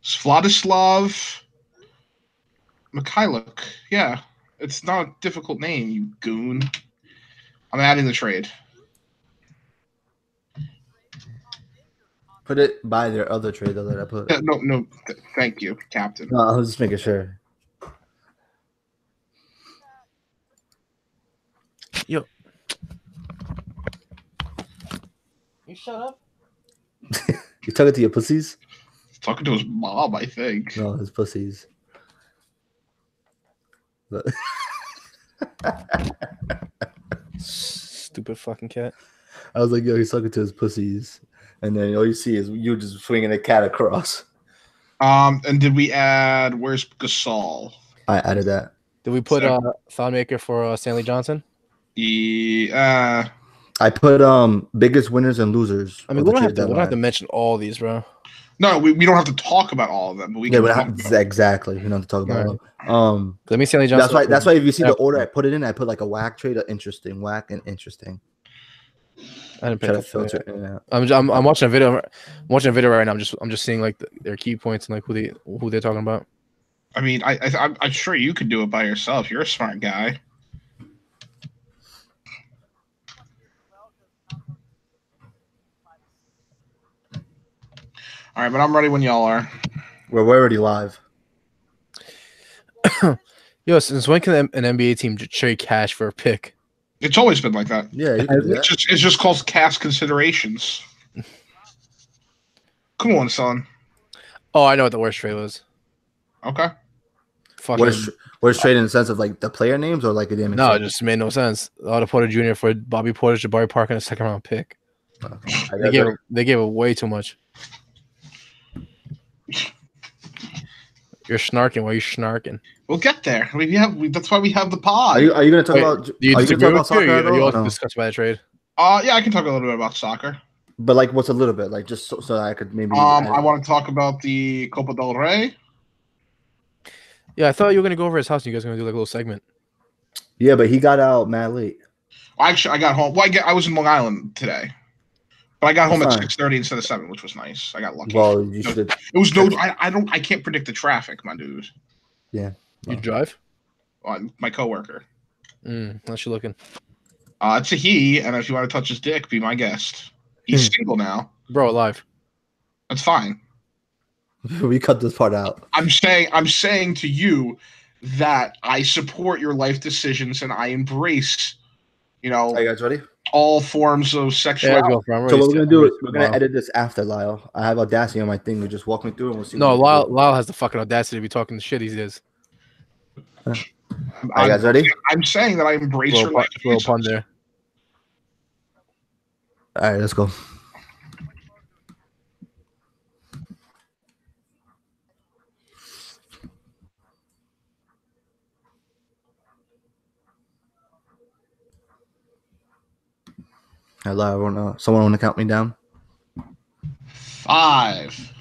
Vladislav Mikhailuk. Yeah, it's not a difficult name, you goon. I'm adding the trade. Put it by their other trade that I put. No. Thank you, Captain. No, I was just making sure. Yo. You shut up. You talking to your pussies? He's talking to his mom, I think. No, his pussies. Stupid fucking cat. I was like, yo, he's talking to his pussies. And then all you see is you just swinging a cat across. And did we add, where's Gasol? I added that. Did we put Thonmaker for Stanley Johnson? Yeah. I put biggest winners and losers. I mean, we don't have to mention all these, bro. No, we don't have to talk about all of them, but we can exactly. We don't have to talk about them. Let me Stanley Johnson. That's why if you see the order I put it in, I put like a whack trade, interesting, whack, and interesting. I didn't try to filter it. I'm watching a video. Right now. I'm just seeing like their key points and like who they're talking about. I mean, I'm sure you could do it by yourself. You're a smart guy. All right, but I'm ready when y'all are. We're already live. Yo, since when can an NBA team trade cash for a pick? It's always been like that. Yeah, it's just called cash considerations. Come on, son. Oh, I know what the worst trade was. Okay. Worst trade in the sense of like the player names or like it didn't. No, it just made no sense. Otto Porter Jr. for Bobby Porter, Jabari Parker, and a second round pick. Okay. They gave it way too much. You're snarking. Why are you snarking? We'll get there. That's why we have the pod. Are you going to talk about? Do you disagree with soccer? Are you also discussed by the trade? Yeah, I can talk a little bit about soccer. But like, what's a little bit like just so I could maybe? I want to talk about the Copa del Rey. Yeah, I thought you were going to go over his house and you guys were going to do like a little segment. Yeah, but he got out mad late. Actually, I got home. Well, I was in Long Island today. But I got home at 6:30 instead of 7, which was nice. I got lucky. Well, you should. It was no. I can't predict the traffic, my dude. Yeah. You drive? My coworker. How's she looking? It's a he, and if you want to touch his dick, be my guest. He's single now. Bro, alive. That's fine. We cut this part out. I'm saying to you that I support your life decisions and I embrace, Are you guys ready? All forms of sexuality. Yeah, so what we're gonna do is we're gonna edit this after, Lyle. I have Audacity on my thing. We just walk me through and we'll see. No, Lyle has the fucking audacity to be talking the shit he is. Are you guys ready? I'm saying that I embrace your life. Little pun there. All right, let's go. Hello, someone want to count me down? 5.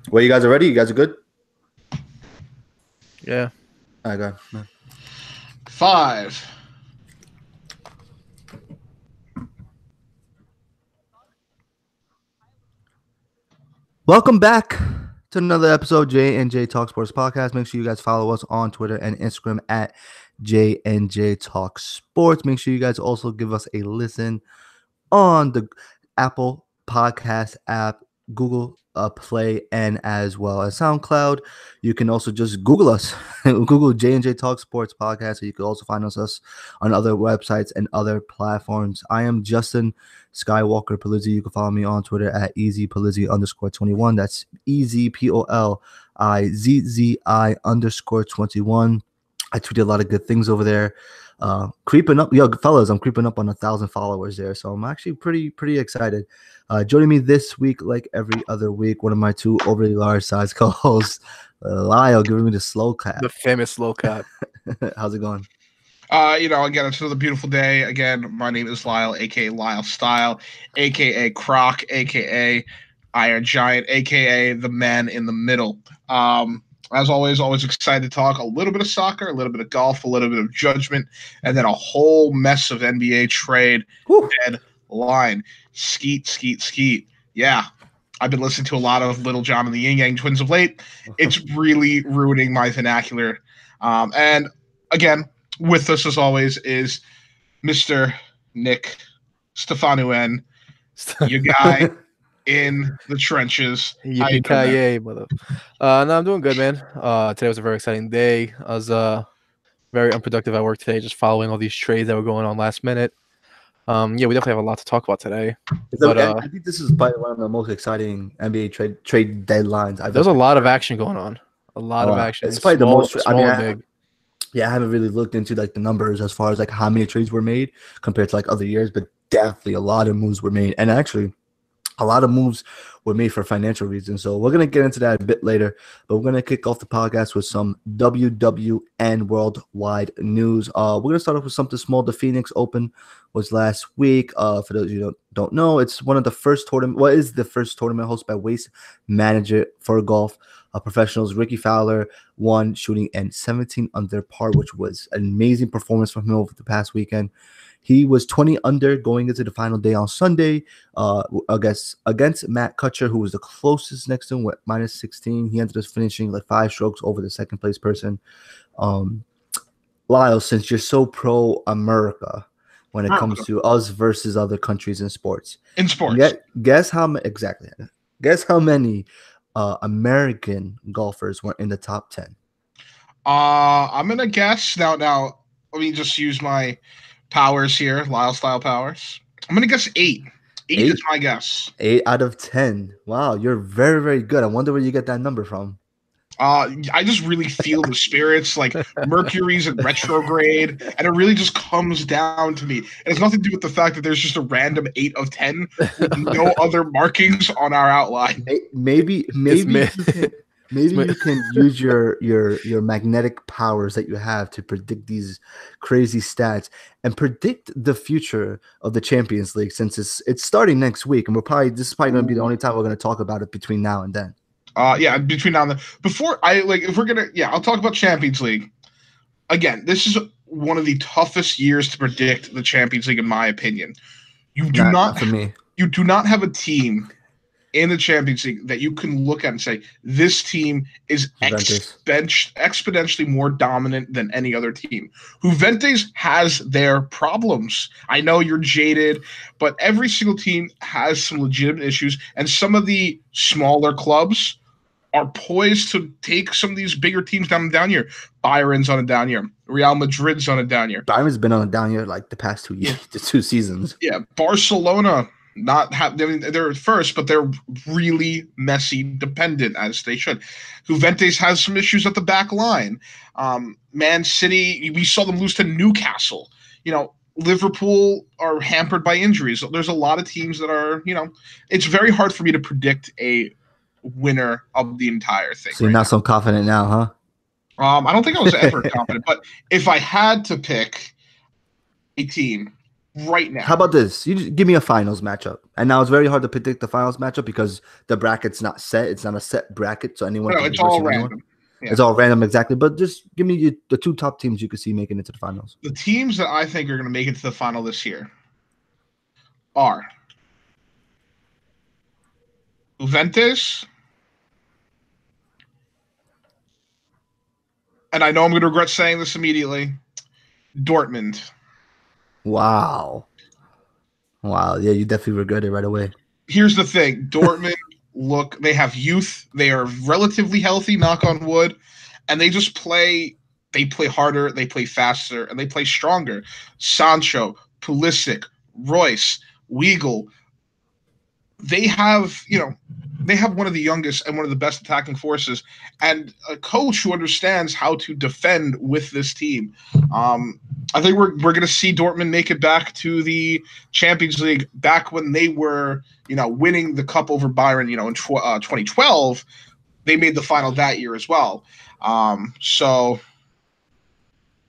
Well, you guys are ready? You guys are good? Yeah. All right, go. 5. Welcome back to another episode of JNJTalkSports podcast. Make sure you guys follow us on Twitter and Instagram at JNJTalkSports. Make sure you guys also give us a listen on the Apple Podcast app, Google Play, and as well as SoundCloud. You can also just Google us, Google J&J Talk Sports Podcast. You can also find us on other websites and other platforms. I am Justin Skywalker Palizzi. You can follow me on Twitter at EasyPalizzi_21. That's EasyPolizzi_21. I tweeted a lot of good things over there. Creeping up, fellas, I'm creeping up on 1,000 followers there, so I'm actually pretty excited. Joining me this week, like every other week, one of my two overly large size co-hosts, Lyle, giving me the slow clap. The famous slow clap. How's it going? Again, it's another beautiful day. Again, my name is Lyle, aka Lyle Style, aka Croc, aka Iron Giant, aka the man in the middle. As always excited to talk a little bit of soccer, a little bit of golf, a little bit of judgment, and then a whole mess of NBA trade deadline. Skeet. Yeah. I've been listening to a lot of Little John and the Yin Yang Twins of late. It's really ruining my vernacular. And again, with us as always is Mr. Nick Stefanuen, your guy in the trenches. Yippee-ki-yay, mother. No, I'm doing good, man. Today was a very exciting day. I was very unproductive at work today, just following all these trades that were going on last minute. Yeah, we definitely have a lot to talk about today. But I think this is probably one of the most exciting NBA trade deadlines. There's a lot of action going on. A lot of action. It's probably the most. Big. I haven't really looked into like the numbers as far as like how many trades were made compared to like other years, but definitely a lot of moves were made, and actually a lot of moves were made for financial reasons. So we're gonna get into that a bit later, but we're gonna kick off the podcast with some WWN worldwide news. We're gonna start off with something small. The Phoenix Open was last week. For those of you who don't know, it's one of the first tournament. What is the first tournament hosted by Waste Manager for golf? Professionals. Ricky Fowler won, shooting in 17 under par, which was an amazing performance from him over the past weekend. He was 20 under going into the final day on Sunday against Matt Kutcher, who was the closest next to him with minus 16. He ended up finishing like 5 strokes over the second place person. Lyle, since you're so pro-America when it comes to us versus other countries in sports. Guess how many American golfers were in the top 10? I'm gonna guess now. Let me just use my powers here, Lyle style powers. I'm gonna guess 8. 8 is my guess. 8 out of 10. Wow, you're very, very good. I wonder where you get that number from. I just really feel the spirits, like Mercury's in retrograde, and it really just comes down to me. It has nothing to do with the fact that there's just a random 8 of 10 with no other markings on our outline. Maybe you can use your magnetic powers that you have to predict these crazy stats and predict the future of the Champions League, since it's starting next week, and this is probably going to be the only time we're going to talk about it between now and then. Between now and then. I'll talk about Champions League. Again, this is one of the toughest years to predict the Champions League, in my opinion. You do not have a team in the Champions League that you can look at and say, this team is exponentially more dominant than any other team. Juventus has their problems. I know you're jaded, but every single team has some legitimate issues, and some of the smaller clubs are poised to take some of these bigger teams down the down year. Bayern's on a down year. Real Madrid's on a down year. Bayern's been on a down year like the past 2 years, the 2 seasons. Yeah, Barcelona they're first, but they're really Messi dependent, as they should. Juventus has some issues at the back line. Man City, we saw them lose to Newcastle. Liverpool are hampered by injuries. There's a lot of teams that are, it's very hard for me to predict a winner of the entire thing. So you're not so confident now, huh? I don't think I was ever confident, but if I had to pick a team right now. How about this? You just give me a finals matchup. And now it's very hard to predict the finals matchup because the bracket's not set. It's not a set bracket, so anyone can it's all random. Yeah. It's all random, exactly. But just give me the 2 top teams you could see making it to the finals. The teams that I think are going to make it to the final this year are Juventus, and I know I'm going to regret saying this immediately, Dortmund. Wow. Yeah, you definitely regret it right away. Here's the thing. Dortmund, they have youth. They are relatively healthy, knock on wood, and they just play harder, they play faster, and they play stronger. Sancho, Pulisic, Royce, Weigl, they have one of the youngest and one of the best attacking forces, and a coach who understands how to defend with this team. I think we're going to see Dortmund make it back to the Champions League back when they were, winning the cup over Bayern, in 2012. They made the final that year as well. So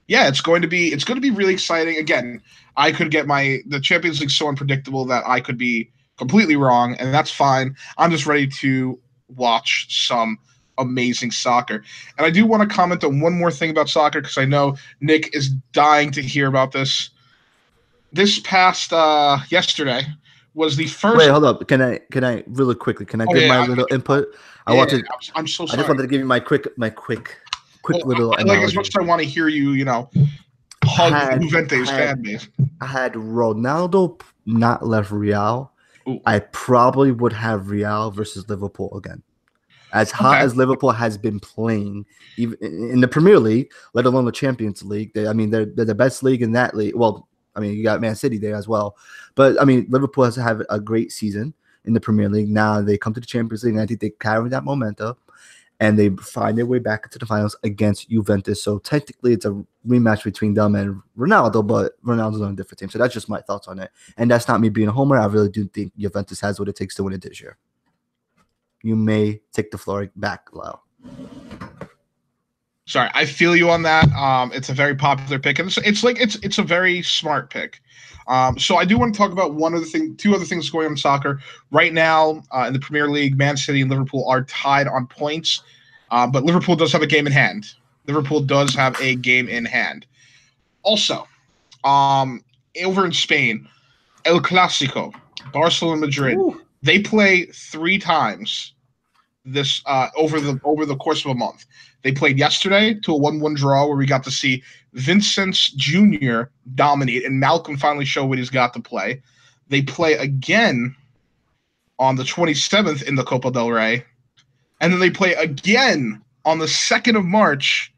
yeah, it's going to be really exciting. Again, I could get the Champions League so unpredictable that I could be completely wrong, and that's fine. I'm just ready to watch some amazing soccer. And I do want to comment on one more thing about soccer, because I know Nick is dying to hear about this. This past yesterday, was the first. Wait, hold up. Can I really quickly? Can I give my little input? I'm so sorry. I just wanted to give you my quick little I like as much as I want to hear you, hug Juventus fan base. I had Ronaldo not left Real. Ooh. I probably would have Real versus Liverpool again. As hot as Liverpool has been playing, even in the Premier League, let alone the Champions League, they're the best league in that league. Well, I mean, you got Man City there as well, but I mean, Liverpool has to have a great season in the Premier League. Now they come to the Champions League, and I think they carry that momentum, and they find their way back into the finals against Juventus. So technically, it's a rematch between them and Ronaldo, but Ronaldo's on a different team. So that's just my thoughts on it, and that's not me being a homer. I really do think Juventus has what it takes to win it this year. You may take the floor back, Lyle. Sorry, I feel you on that. It's a very popular pick, and it's a very smart pick. So I do want to talk about two other things going on in soccer right now in the Premier League. Man City and Liverpool are tied on points, but Liverpool does have a game in hand. Also, over in Spain, El Clásico, Barcelona Madrid. Ooh. They play 3 times this over the course of a month. They played yesterday to a 1-1 draw where we got to see Vincent Jr. dominate and Malcolm finally show what he's got to play. They play again on the 27th in the Copa del Rey, and then they play again on the 2nd of March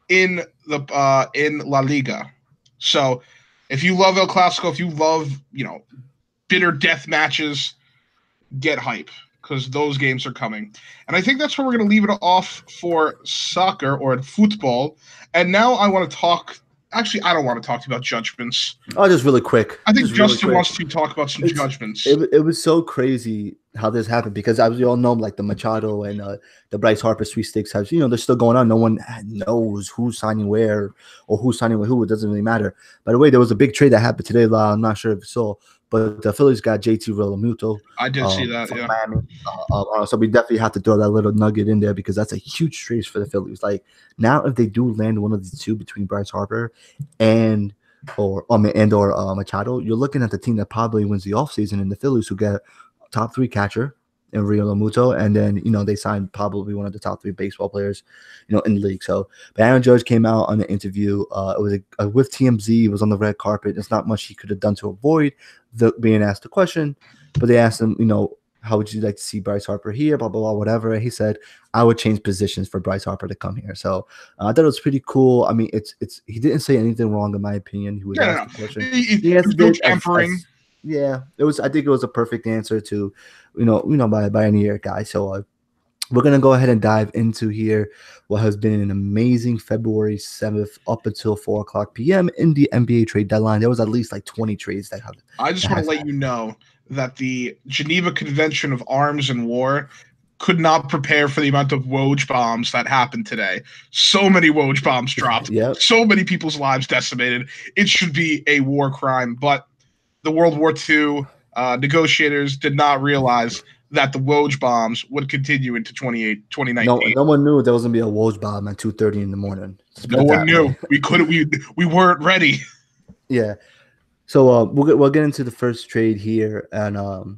in La Liga. So if you love El Clásico, if you love bitter death matches, get hype, because those games are coming. And I think that's where we're going to leave it off for soccer or football. And now I want to talk – actually, I don't want to talk to you about judgments. Oh, just really quick. I think Justin wants to talk about some judgments. It was so crazy how this happened because, as we all know, like the Machado and the Bryce Harper sweepstakes have, they're still going on. No one knows who's signing where or who's signing with who. It doesn't really matter. By the way, there was a big trade that happened today, Lyle. I'm not sure if you saw. But the Phillies got JT Realmuto. I did see that, yeah. Miami. So we definitely have to throw that little nugget in there because that's a huge trade for the Phillies. Like now, if they do land one of the two between Bryce Harper or Machado, you're looking at the team that probably wins the offseason in the Phillies, who get top 3 catcher in Realmuto, and then they signed probably one of the top 3 baseball players, in the league. So, but Aaron Judge came out on the interview. It was with TMZ. He was on the red carpet. There's not much he could have done to avoid being asked the question, but they asked him, how would you like to see Bryce Harper here? Blah blah blah, whatever. And he said, I would change positions for Bryce Harper to come here. So I thought it was pretty cool. I mean, it's he didn't say anything wrong in my opinion. He was asked the question. He answered it. Yeah, it was. I think it was a perfect answer to, by any year guy. So we're gonna go ahead and dive into here what has been an amazing February 7th up until 4:00 p.m. in the NBA trade deadline. There was at least like 20 trades that have. I just want to let you know that the Geneva Convention of Arms and War could not prepare for the amount of Woj bombs that happened today. So many Woj bombs dropped. Yep. So many people's lives decimated. It should be a war crime, but the World War II negotiators did not realize that the Woj bombs would continue into 2019. No one knew there was going to be a Woj bomb at 2:30 in the morning. No one knew. We weren't ready. Yeah. So we'll get into the first trade here, and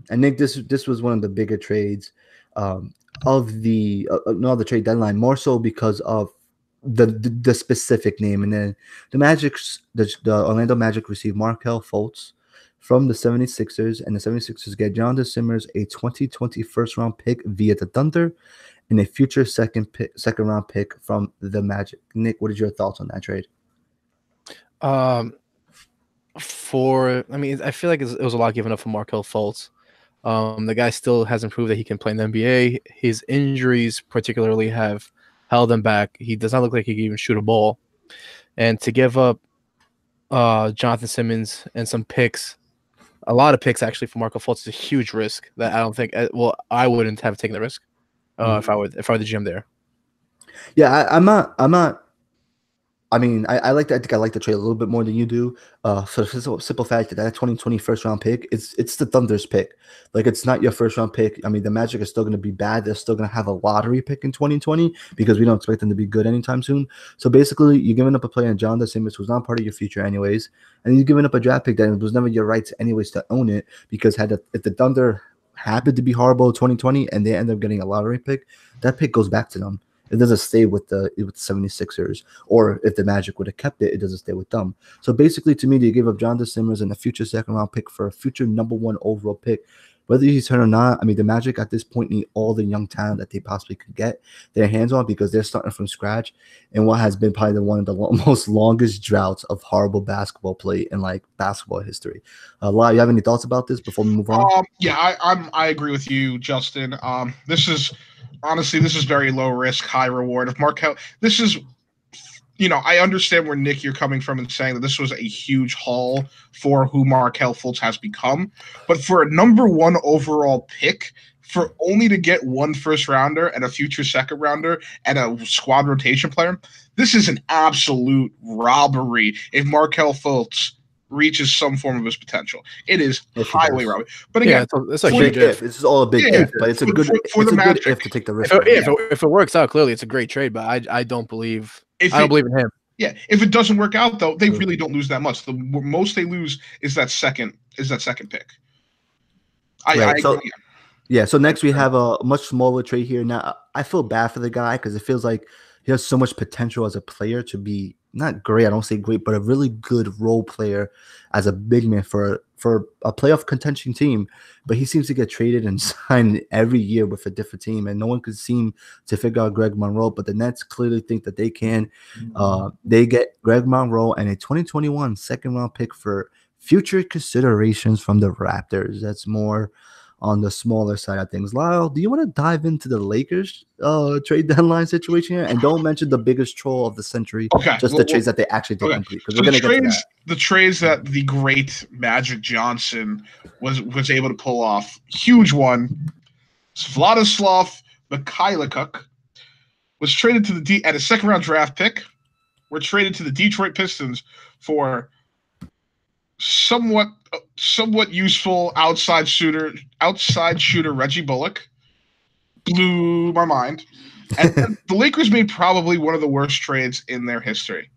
Nick, this was one of the bigger trades of the trade deadline, more so because of the specific name, and then the Orlando Magic received Markelle Fultz from the 76ers, and the 76ers get Jonathan Simmers, a 2020 first-round pick via the Thunder, and a future second-round pick from the Magic. Nick, what are your thoughts on that trade? I feel like it was a lot given up for Markelle Fultz. The guy still hasn't proved that he can play in the NBA. His injuries particularly have held him back. He does not look like he can even shoot a ball. And to give up Jonathan Simmons and some picks, a lot of picks actually for Markelle Fultz is a huge risk that I don't think. I wouldn't have taken the risk if I were the GM there. Yeah, I'm not I mean, I like that. I think I like the trade a little bit more than you do. For the simple fact that 2020 first round pick, it's the Thunder's pick. Like, it's not your first round pick. I mean, the Magic is still going to be bad. They're still going to have a lottery pick in 2020 because we don't expect them to be good anytime soon. So basically, you're giving up a player in John DeSimmons who's not part of your future anyways, and you're giving up a draft pick that was never your rights anyways to own it because if the Thunder happened to be horrible in 2020 and they end up getting a lottery pick, that pick goes back to them. It doesn't stay with the 76ers, or if the Magic would have kept it, it doesn't stay with them. So basically, to me, they gave up John DeSimmons and a future second-round pick for a future #1 overall pick. Whether he's hurt or not, I mean, the Magic at this point need all the young talent that they possibly could get their hands on because they're starting from scratch in what has been probably one of the most longest droughts of horrible basketball play in like basketball history. Lau, you have any thoughts about this before we move on? Yeah, I agree with you, Justin. This is very low risk, high reward. If Markel, this is, I understand where Nick you're coming from and saying that this was a huge haul for who Markel Fultz has become, but for a #1 overall pick, for only to get one first rounder and a future second rounder and a squad rotation player, this is an absolute robbery. If Markel Fultz reaches some form of his potential, it is highly robbery. But again, it's a huge if. This is all a big if, but it's a good if to take the risk. If it works out, clearly it's a great trade. But I don't believe in him. Yeah, if it doesn't work out though, they really don't lose that much. The most they lose is that second pick. So next we have a much smaller trade here. Now I feel bad for the guy because it feels like he has so much potential as a player to be not great. I don't say great, but a really good role player as a big man for a playoff contention team. But he seems to get traded and signed every year with a different team, and no one could seem to figure out Greg Monroe. But the Nets clearly think that they can. They get Greg Monroe and a 2021 second-round pick for future considerations from the Raptors. That's more on the smaller side of things. Lyle, do you want to dive into the Lakers trade deadline situation here? And don't mention the biggest troll of the century, the trades that they actually did complete. Because we're going to get to that. The trades that the great Magic Johnson was able to pull off. Huge one. Vladislav Mikhailuk was traded to the at a second-round draft pick. Were traded to the Detroit Pistons for somewhat useful outside shooter Reggie Bullock. Blew my mind. And the Lakers made probably one of the worst trades in their history.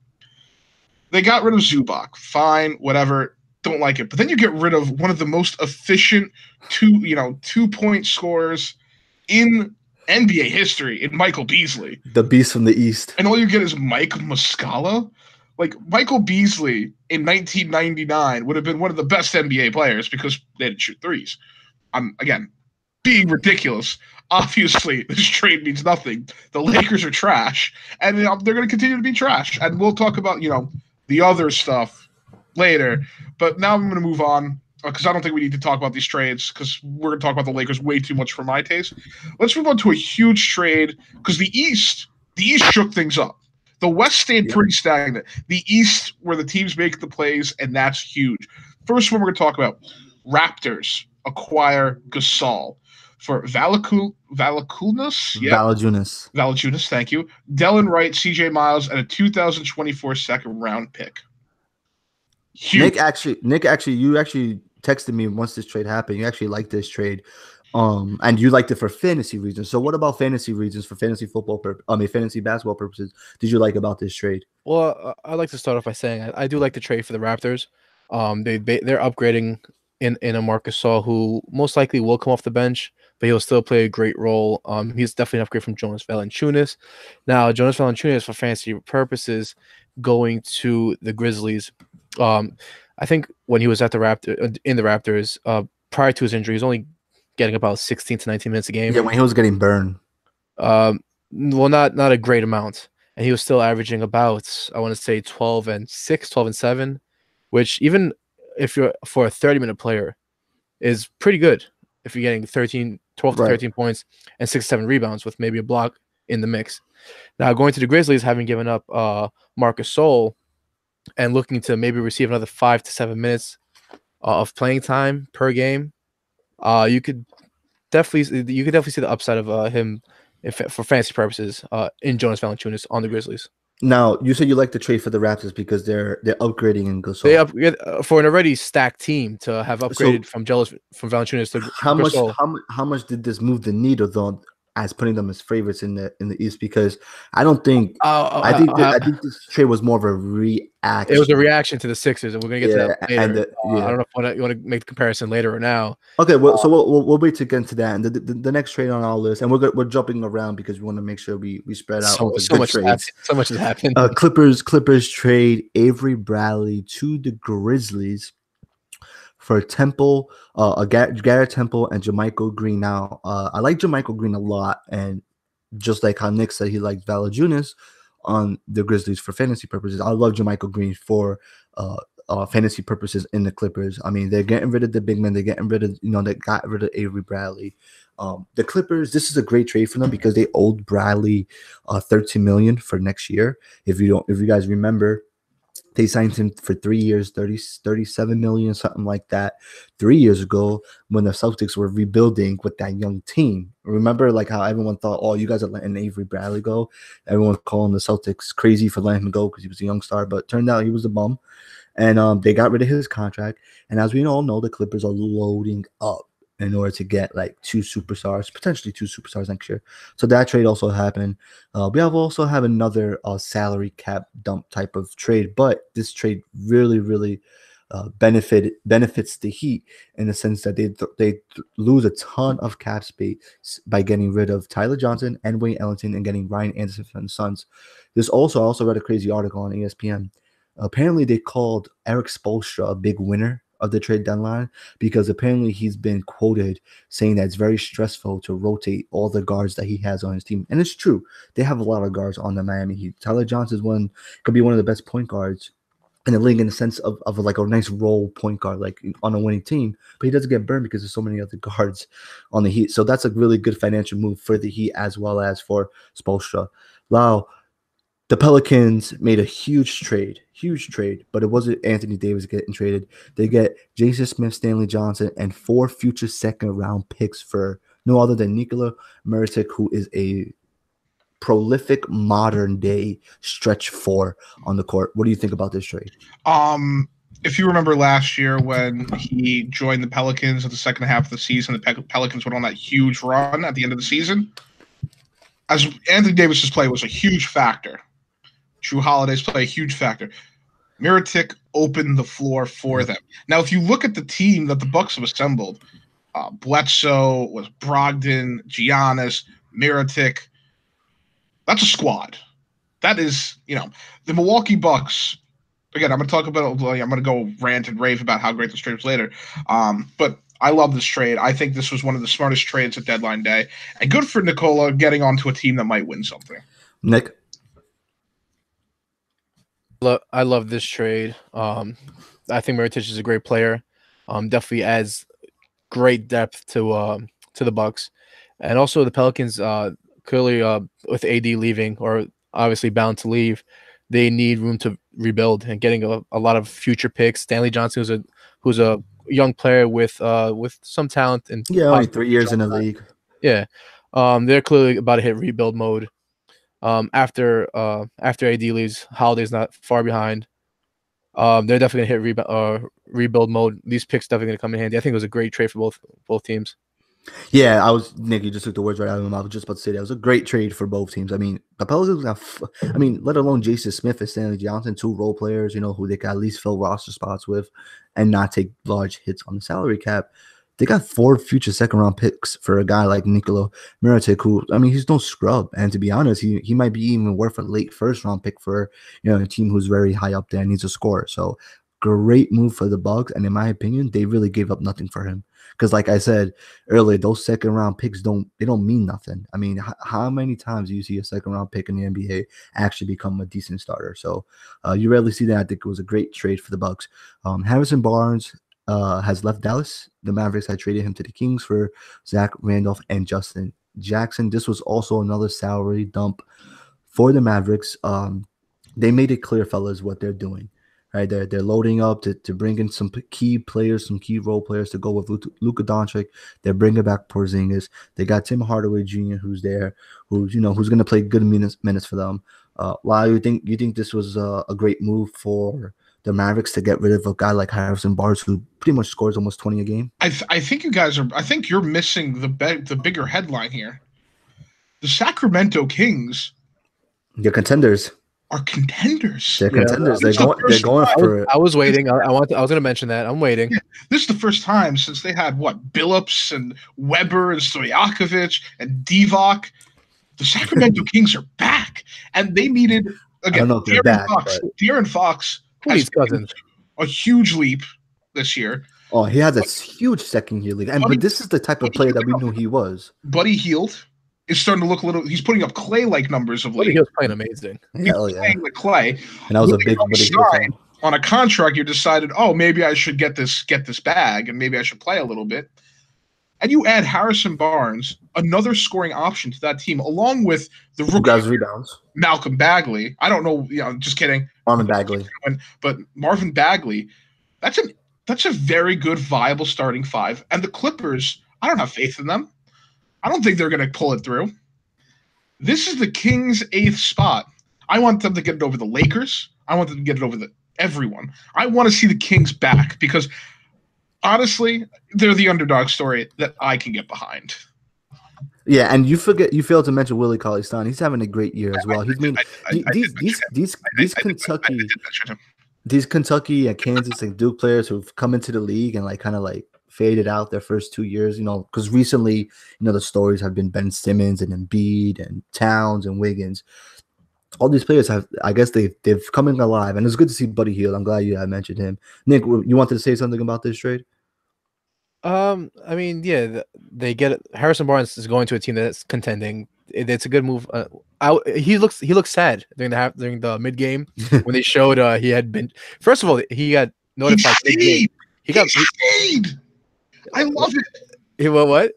They got rid of Zubac. Fine, whatever. Don't like it. But then you get rid of one of the most efficient two-point scorers in NBA history in Michael Beasley. The beast from the East. And all you get is Mike Muscala. Like, Michael Beasley in 1999 would have been one of the best NBA players because they didn't shoot threes. I'm, again, being ridiculous. Obviously, this trade means nothing. The Lakers are trash, and they're going to continue to be trash. And we'll talk about, the other stuff later. But now I'm going to move on because I don't think we need to talk about these trades because we're going to talk about the Lakers way too much for my taste. Let's move on to a huge trade because the East shook things up. The West stayed pretty stagnant. The East, where the teams make the plays, and that's huge. First one we're going to talk about, Raptors acquire Gasol for Valanciunas? Valanciunas, thank you. Delon Wright, CJ Miles, and a 2024 second-round pick. Huge. Nick, you actually texted me once this trade happened. You actually liked this trade. And you liked it for fantasy reasons. So what about fantasy reasons for fantasy basketball purposes did you like about this trade? Well, I'd like to start off by saying I do like the trade for the Raptors. They're upgrading in a Marcus Gasol who most likely will come off the bench, but he'll still play a great role. He's definitely an upgrade from Jonas Valanciunas. Now, Jonas Valanciunas for fantasy purposes going to the Grizzlies. I think when he was at the Raptors, prior to his injury, he was only getting about 16 to 19 minutes a game. Yeah, when he was getting burned. Well, not a great amount. And he was still averaging about, I want to say 12 and 7, which even if you're for a 30-minute player is pretty good if you're getting 12 to 13 points and 6 to 7 rebounds with maybe a block in the mix. Now, going to the Grizzlies, having given up Marcus Gasol and looking to maybe receive another 5 to 7 minutes of playing time per game, you could definitely see the upside of him for fantasy purposes in Jonas Valanciunas on the Grizzlies. Now, you said you like the trade for the Raptors because they're upgrading in They Gasol. upgrade for an already stacked team to have upgraded from Valanciunas to How much Gasol. how much did this move the needle though, as putting them as favorites in the East? Because I don't think I think this trade was more of a It was a reaction. reaction to the Sixers, and we're gonna get to Yeah, that later. and I don't know if you want to make the comparison later or now. Okay, well, so we'll wait to get into that. And the next trade on our list, and we're jumping around because we want to make sure we spread out all the good trades. So much has happened. Clippers trade Avery Bradley to the Grizzlies for Temple, Garrett Temple, and Jermichael Green. Now, I like Jermichael Green a lot, and just like how Nick said he liked Valanciunas on the Grizzlies for fantasy purposes, I love Jermichael Green for fantasy purposes in the Clippers. I mean, they're getting rid of the big men. They're getting rid of, they got rid of Avery Bradley. The Clippers, this is a great trade for them because they owed Bradley $13 million for next year. If you guys remember, they signed him for 3 years, 37 million, something like that, 3 years ago when the Celtics were rebuilding with that young team. Remember, like how everyone thought, oh, you guys are letting Avery Bradley go. Everyone was calling the Celtics crazy for letting him go because he was a young star, but turned out he was a bum. And they got rid of his contract. And as we all know, the Clippers are loading up in order to get like potentially two superstars next year. So that trade also happened. We also have another salary cap dump type of trade, but this trade really benefits the Heat in the sense that they lose a ton of cap space by getting rid of Tyler Johnson and Wayne Ellington and getting Ryan Anderson from the Suns. I also read a crazy article on ESPN. Apparently, they called Eric Spoelstra a big winner of the trade deadline because apparently he's been quoted saying that it's very stressful to rotate all the guards that he has on his team. And it's true. They have a lot of guards on the Miami Heat. Tyler Johnson could be one of the best point guards in the league in the sense of like a nice role point guard, like on a winning team, but he doesn't get burned because there's so many other guards on the Heat. So that's a really good financial move for the Heat as well as for Spoelstra. Now, the Pelicans made a huge trade, but it wasn't Anthony Davis getting traded. They get Jason Smith, Stanley Johnson, and 4 future second-round picks for no other than Nikola Mirotic, who is a prolific modern-day stretch 4 on the court. What do you think about this trade? If you remember last year when he joined the Pelicans at the second half of the season, the Pelicans went on that huge run at the end of the season. As Anthony Davis's play was a huge factor. Drew Holiday's play, a huge factor. Mirotic opened the floor for them. Now, if you look at the team that the Bucks have assembled, Bledsoe, was Brogdon, Giannis, Mirotic, that's a squad. That is, the Milwaukee Bucks. Again, I'm going to talk about. I'm going to go rant and rave about how great this trade was later. But I love this trade. I think this was one of the smartest trades at deadline day, and good for Nikola getting onto a team that might win something. Nick. I love this trade. I think Mirotic is a great player. Definitely adds great depth to the Bucks, and also the Pelicans. Clearly, with AD leaving or obviously bound to leave, they need room to rebuild and getting a lot of future picks. Stanley Johnson, who's a young player with some talent and only 3 years in the league. Yeah, they're clearly about to hit rebuild mode. After AD leaves, Holiday's not far behind. They're definitely gonna hit rebuild mode. These picks definitely gonna come in handy. I think it was a great trade for both teams. Yeah, Nick, you just took the words right out of my mouth. I was just about to say that. It was a great trade for both teams. I mean, the Pelicans let alone Jason Smith and Stanley Johnson, 2 role players, who they can at least fill roster spots with and not take large hits on the salary cap. They got 4 future second-round picks for a guy like Nikola Mirotic, who, he's no scrub. And to be honest, he might be even worth a late first-round pick for, a team who's very high up there and needs a scorer. So, great move for the Bucks. And in my opinion, they really gave up nothing for him. Because like I said earlier, those second-round picks don't mean nothing. I mean, how many times do you see a second-round pick in the NBA actually become a decent starter? So, you rarely see that. I think it was a great trade for the Bucks. Harrison Barnes has left Dallas. The Mavericks had traded him to the Kings for Zach Randolph and Justin Jackson. This was also another salary dump for the Mavericks. They made it clear, fellas, what they're doing. Right, they're loading up to bring in some key players, some key role players to go with Luka Doncic. They're bringing back Porzingis. They got Tim Hardaway Jr. who's there, who's going to play good minutes for them. Wow, you think this was a great move for the Mavericks to get rid of a guy like Harrison Barnes, who pretty much scores almost 20 a game? I think you guys are. I think you're missing the bigger headline here. The Sacramento Kings They're contenders. are contenders. They're contenders. They're going for it. I was waiting. I was going to mention that. I'm waiting. Yeah, this is the first time since they had Billups and Weber and Stojakovic and Divac. The Sacramento Kings are back, and they needed again. De'Aaron Fox has cousins a huge leap this year. Oh, he has a huge second year league, but this is the type of player that we knew he was. Buddy Hield is starting to look a little. He's putting up Clay-like numbers of late. Buddy Hield's playing amazing. Hell yeah, playing with Clay, and that was a big Buddy Hield fan. On a contract, you decided, oh, maybe I should get this bag, and maybe I should play a little bit. And you add Harrison Barnes, another scoring option to that team, along with the rookie guys rebounds, Malcolm Bagley. I don't know, just kidding. Marvin Bagley. But Marvin Bagley, that's a very good, viable starting five. And the Clippers, I don't have faith in them. I don't think they're going to pull it through. This is the Kings' 8th spot. I want them to get it over the Lakers. I want them to get it over everyone. I want to see the Kings back because honestly, they're the underdog story that I can get behind. Yeah, and you failed to mention Willie Cauley-Stein. He's having a great year as well. These Kentucky and Kansas and Duke players who've come into the league and kind of faded out their first 2 years, because recently, the stories have been Ben Simmons and Embiid and Towns and Wiggins. All these players they've come in alive, and it's good to see Buddy Hield. I'm glad I mentioned him. Nick, you wanted to say something about this trade? I mean, yeah, they get it. Harrison Barnes is going to a team that's contending. It's a good move. He looks sad during the mid game when they showed he had been. First of all, he got notified mid game. He stayed. I love it. He what?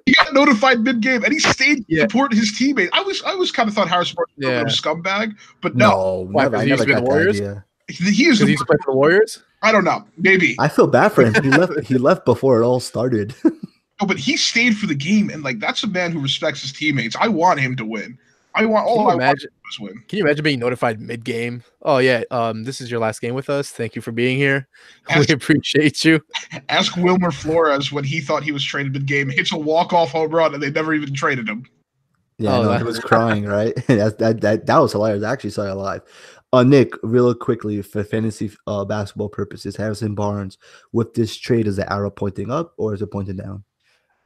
He got notified mid game and he stayed to support his teammates. I was kind of thought Harrison Barnes was a scumbag, but no. I never got the idea. He is. Because he's playing for the Warriors. I don't know. Maybe. I feel bad for him. He left before it all started. No, but he stayed for the game, and that's a man who respects his teammates. I want him to win. I want to win. Can you imagine being notified mid game? Oh yeah, this is your last game with us. Thank you for being here. We appreciate you. Ask Wilmer Flores when he thought he was traded mid game. Hits a walk-off home run, and they never even traded him. Yeah, he was crying, right? that was hilarious. I actually saw it live. Nick, real quickly, for fantasy basketball purposes, Harrison Barnes, with this trade, is the arrow pointing up or is it pointing down?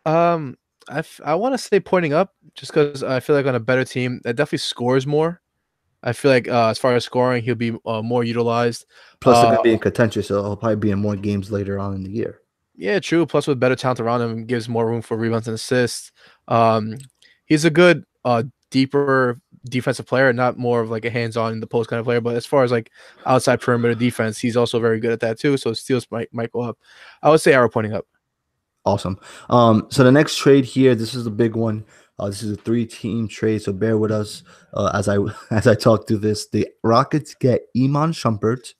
I want to say pointing up just because I feel like on a better team that definitely scores more. I feel like as far as scoring, he'll be more utilized. Plus, they're going to be in contention, so he'll probably be in more games later on in the year. Yeah, true. Plus, with better talent around him, gives more room for rebounds and assists. He's a good, deeper defensive player, not more of a hands-on in the post kind of player. But as far as outside perimeter defense, he's also very good at that too. So steals might go up. I would say arrow pointing up. Awesome. So the next trade here, this is a big one. This is a 3-team trade, so bear with us as I talk through this. The Rockets get Iman Shumpert.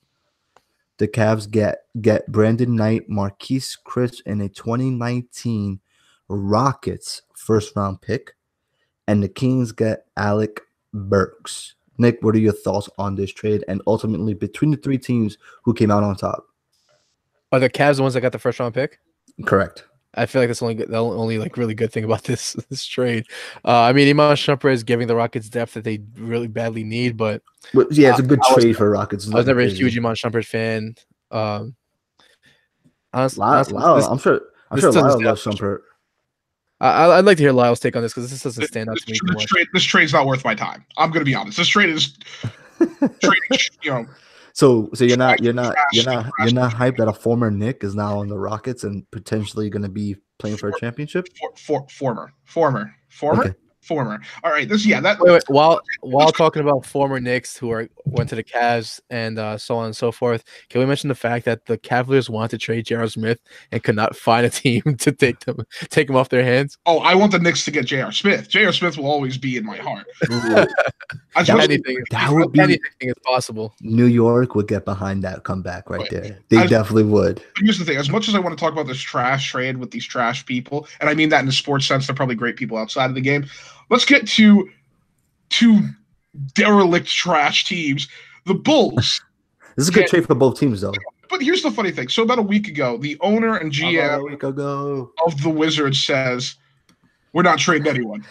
The Cavs get Brandon Knight, Marquise Chris, and a 2019 Rockets first-round pick. And the Kings get Alec Burks. Nick, what are your thoughts on this trade? And ultimately, between the 3 teams, who came out on top? Are the Cavs the ones that got the first-round pick? Correct. I feel like that's the only really good thing about this trade. I mean, Iman Shumpert is giving the Rockets depth that they really badly need, but yeah, it's a good trade for Rockets. I was never a huge Iman Shumpert fan. Honestly, I'm sure Lyle loves Shumpert. I'd like to hear Lyle's take on this because this doesn't stand out to me too much. This trade's not worth my time. I'm going to be honest. This trade is trading, So you're not hyped that a former Knick is now on the Rockets and potentially going to be playing for a championship? Former. Okay. Former. All right. Wait. While talking about former Knicks who went to the Cavs and so on and so forth, can we mention the fact that the Cavaliers wanted to trade J.R. Smith and could not find a team to take him off their hands? Oh, I want the Knicks to get J.R. Smith. J.R. Smith will always be in my heart. Anything is possible. New York would get behind that comeback right there. They definitely would. Here's the thing. As much as I want to talk about this trash trade with these trash people, and I mean that in the sports sense, they're probably great people outside of the game. Let's get to two derelict trash teams. The Bulls. This is a good trade for both teams, though. But here's the funny thing. So about a week ago, the owner and GM of the Wizards says, we're not trading anyone.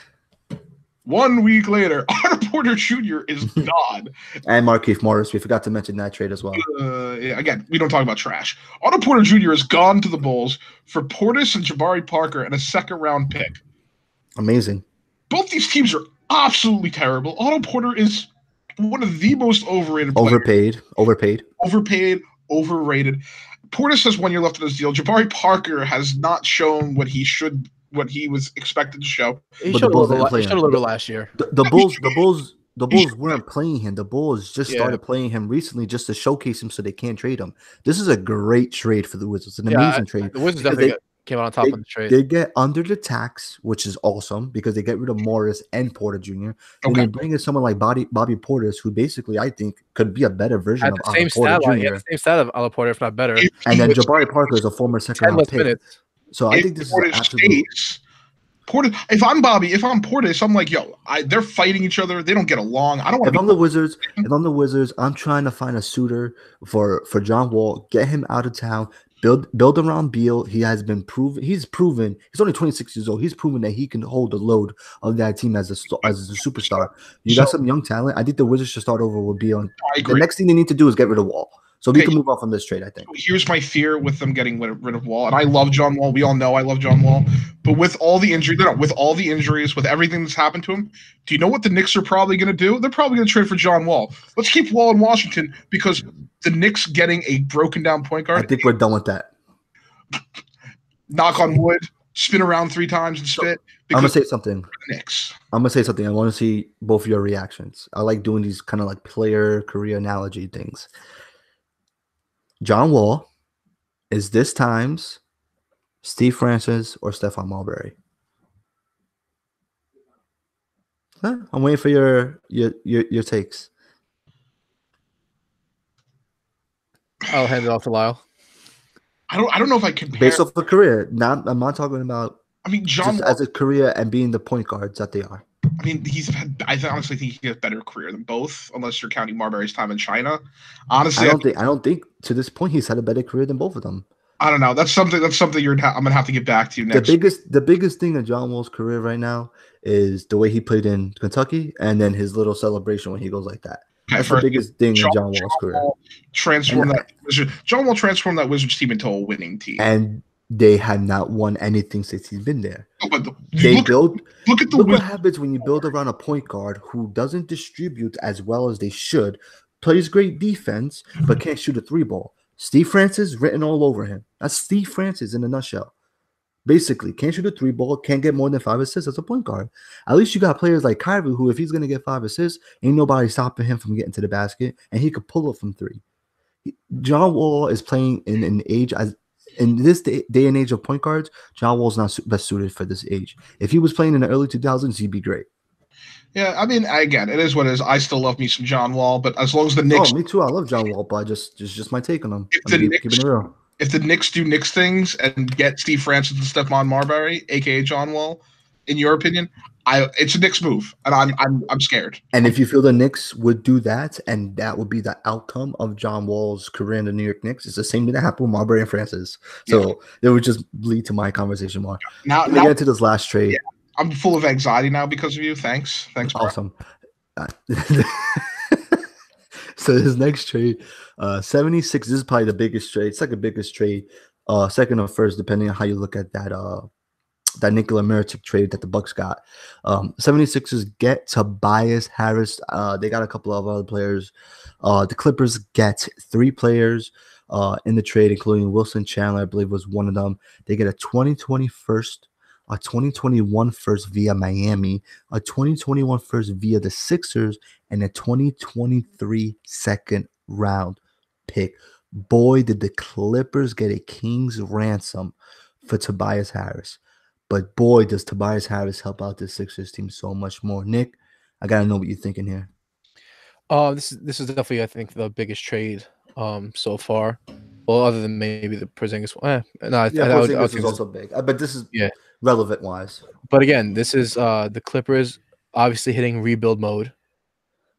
1 week later, Otto Porter Jr. is gone. And Markieff Morris. We forgot to mention that trade as well. Again, we don't talk about trash. Otto Porter Jr. is gone to the Bulls for Portis and Jabari Parker and a second-round pick. Amazing. Both these teams are absolutely terrible. Otto Porter is one of the most overrated players. Overpaid, overrated. Portis has 1 year left in his deal. Jabari Parker has not shown what he was expected to show. He showed a little bit last year. The Bulls weren't playing him. The Bulls just started playing him recently just to showcase him so they can't trade him. This is a great trade for the Wizards. An amazing trade. The Wizards definitely came out on top of the trade. They get under the tax, which is awesome because they get rid of Morris and Porter Jr. And they bring in someone like Bobby Portis, who basically I think could be a better version of Otto Porter Jr. He had the same stat of Otto Porter, if not better. And then Jabari Parker is a former second-round pick. So I think this is absolutely. Portis, if I'm Portis, I'm like, they're fighting each other. They don't get along. I don't want. If I'm the Wizards, I'm trying to find a suitor for John Wall, get him out of town, build around Beal. He has been proven. He's only 26 years old. He's proven that he can hold the load of that team as a superstar. You got some young talent. I think the Wizards should start over with Beal. The next thing they need to do is get rid of Wall. So we can move on from this trade, I think. Here's my fear with them getting rid of Wall, and I love John Wall. We all know I love John Wall, but with all the injuries, with everything that's happened to him, do you know what the Knicks are probably going to do? They're probably going to trade for John Wall. Let's keep Wall in Washington because the Knicks getting a broken down point guard. I think we're done with that. Knock on wood. Spin around 3 times and spit. I'm gonna say something. Knicks. I want to see both of your reactions. I like doing these kind of like player career analogy things. John Wall is this time's Steve Francis or Stephon Marbury. I'm waiting for your takes. I'll hand it off to Lyle. I don't know if I compare based off the career. I'm not talking about. I mean, John Wall, as a career and being the point guards that they are. I mean, I honestly think he has a better career than both, unless you're counting Marbury's time in China. Honestly, I don't think to this point he's had a better career than both of them. I don't know. That's something I'm gonna have to get back to you next. The biggest thing in John Wall's career right now is the way he played in Kentucky, and then his little celebration when he goes like that. That's the biggest thing in John Wall's career. John Wall transformed that Wizards team into a winning team, and they have not won anything since he's been there. Look what happens when you build around a point guard who doesn't distribute as well as they should, plays great defense, but can't shoot a 3-ball. Steve Francis written all over him. That's Steve Francis in a nutshell. Basically, can't shoot a 3-ball, can't get more than 5 assists as a point guard. At least you got players like Kyrie who, if he's going to get 5 assists, ain't nobody stopping him from getting to the basket, and he could pull it from 3. John Wall is playing in an age in this day and age of point guards. John Wall's not best suited for this age. If he was playing in the early 2000s, he'd be great. Yeah, I mean, again, it is what it is. I still love me some John Wall, but as long as the Knicks, me too. I love John Wall, but just my take on him. Keeping it real. If the Knicks do Knicks things and get Steve Francis and Stephon Marbury, aka John Wall, in your opinion, it's a Knicks move, and I'm scared. And if you feel the Knicks would do that, and that would be the outcome of John Wall's career in the New York Knicks, it's the same thing that happened with Marbury and Francis. So it would just lead to my convesion more. Now get into this last trade. Yeah, I'm full of anxiety now because of you. Thanks, awesome. So his next trade, 76. This is probably the biggest trade, second biggest trade, second or first, depending on how you look at that Nikola Mirotic trade that the Bucks got. 76ers get Tobias Harris. They got a couple of other players. The Clippers get 3 players in the trade, including Wilson Chandler, I believe was one of them. They get a 2020 first, a 2021 first via Miami, a 2021 first via the Sixers, and a 2023 second round pick. Boy, did the Clippers get a king's ransom for Tobias Harris. But boy, does Tobias Harris help out the Sixers team so much more. Nick, I gotta know what you're thinking here. This is definitely, I think, the biggest trade so far. Well, other than maybe the Porzingis one. Porzingis is also big, but this is relevant wise. But again, this is the Clippers obviously hitting rebuild mode.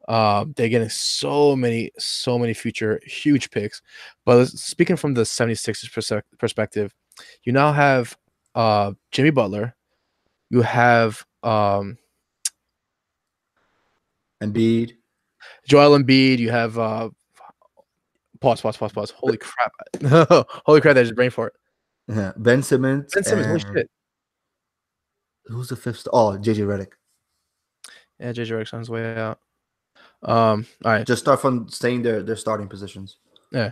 They're getting so many future huge picks. But speaking from the 76ers perspective, you now have Jimmy Butler. You have Embiid. Joel Embiid. You have pause. Holy crap! Holy crap! There's a brain fart. Yeah. Ben Simmons. Ben Simmons. Holy And shit. who's the fifth? Oh, JJ Redick. Yeah, JJ Redick's on his way out. All right. Just start from saying their starting positions. Yeah.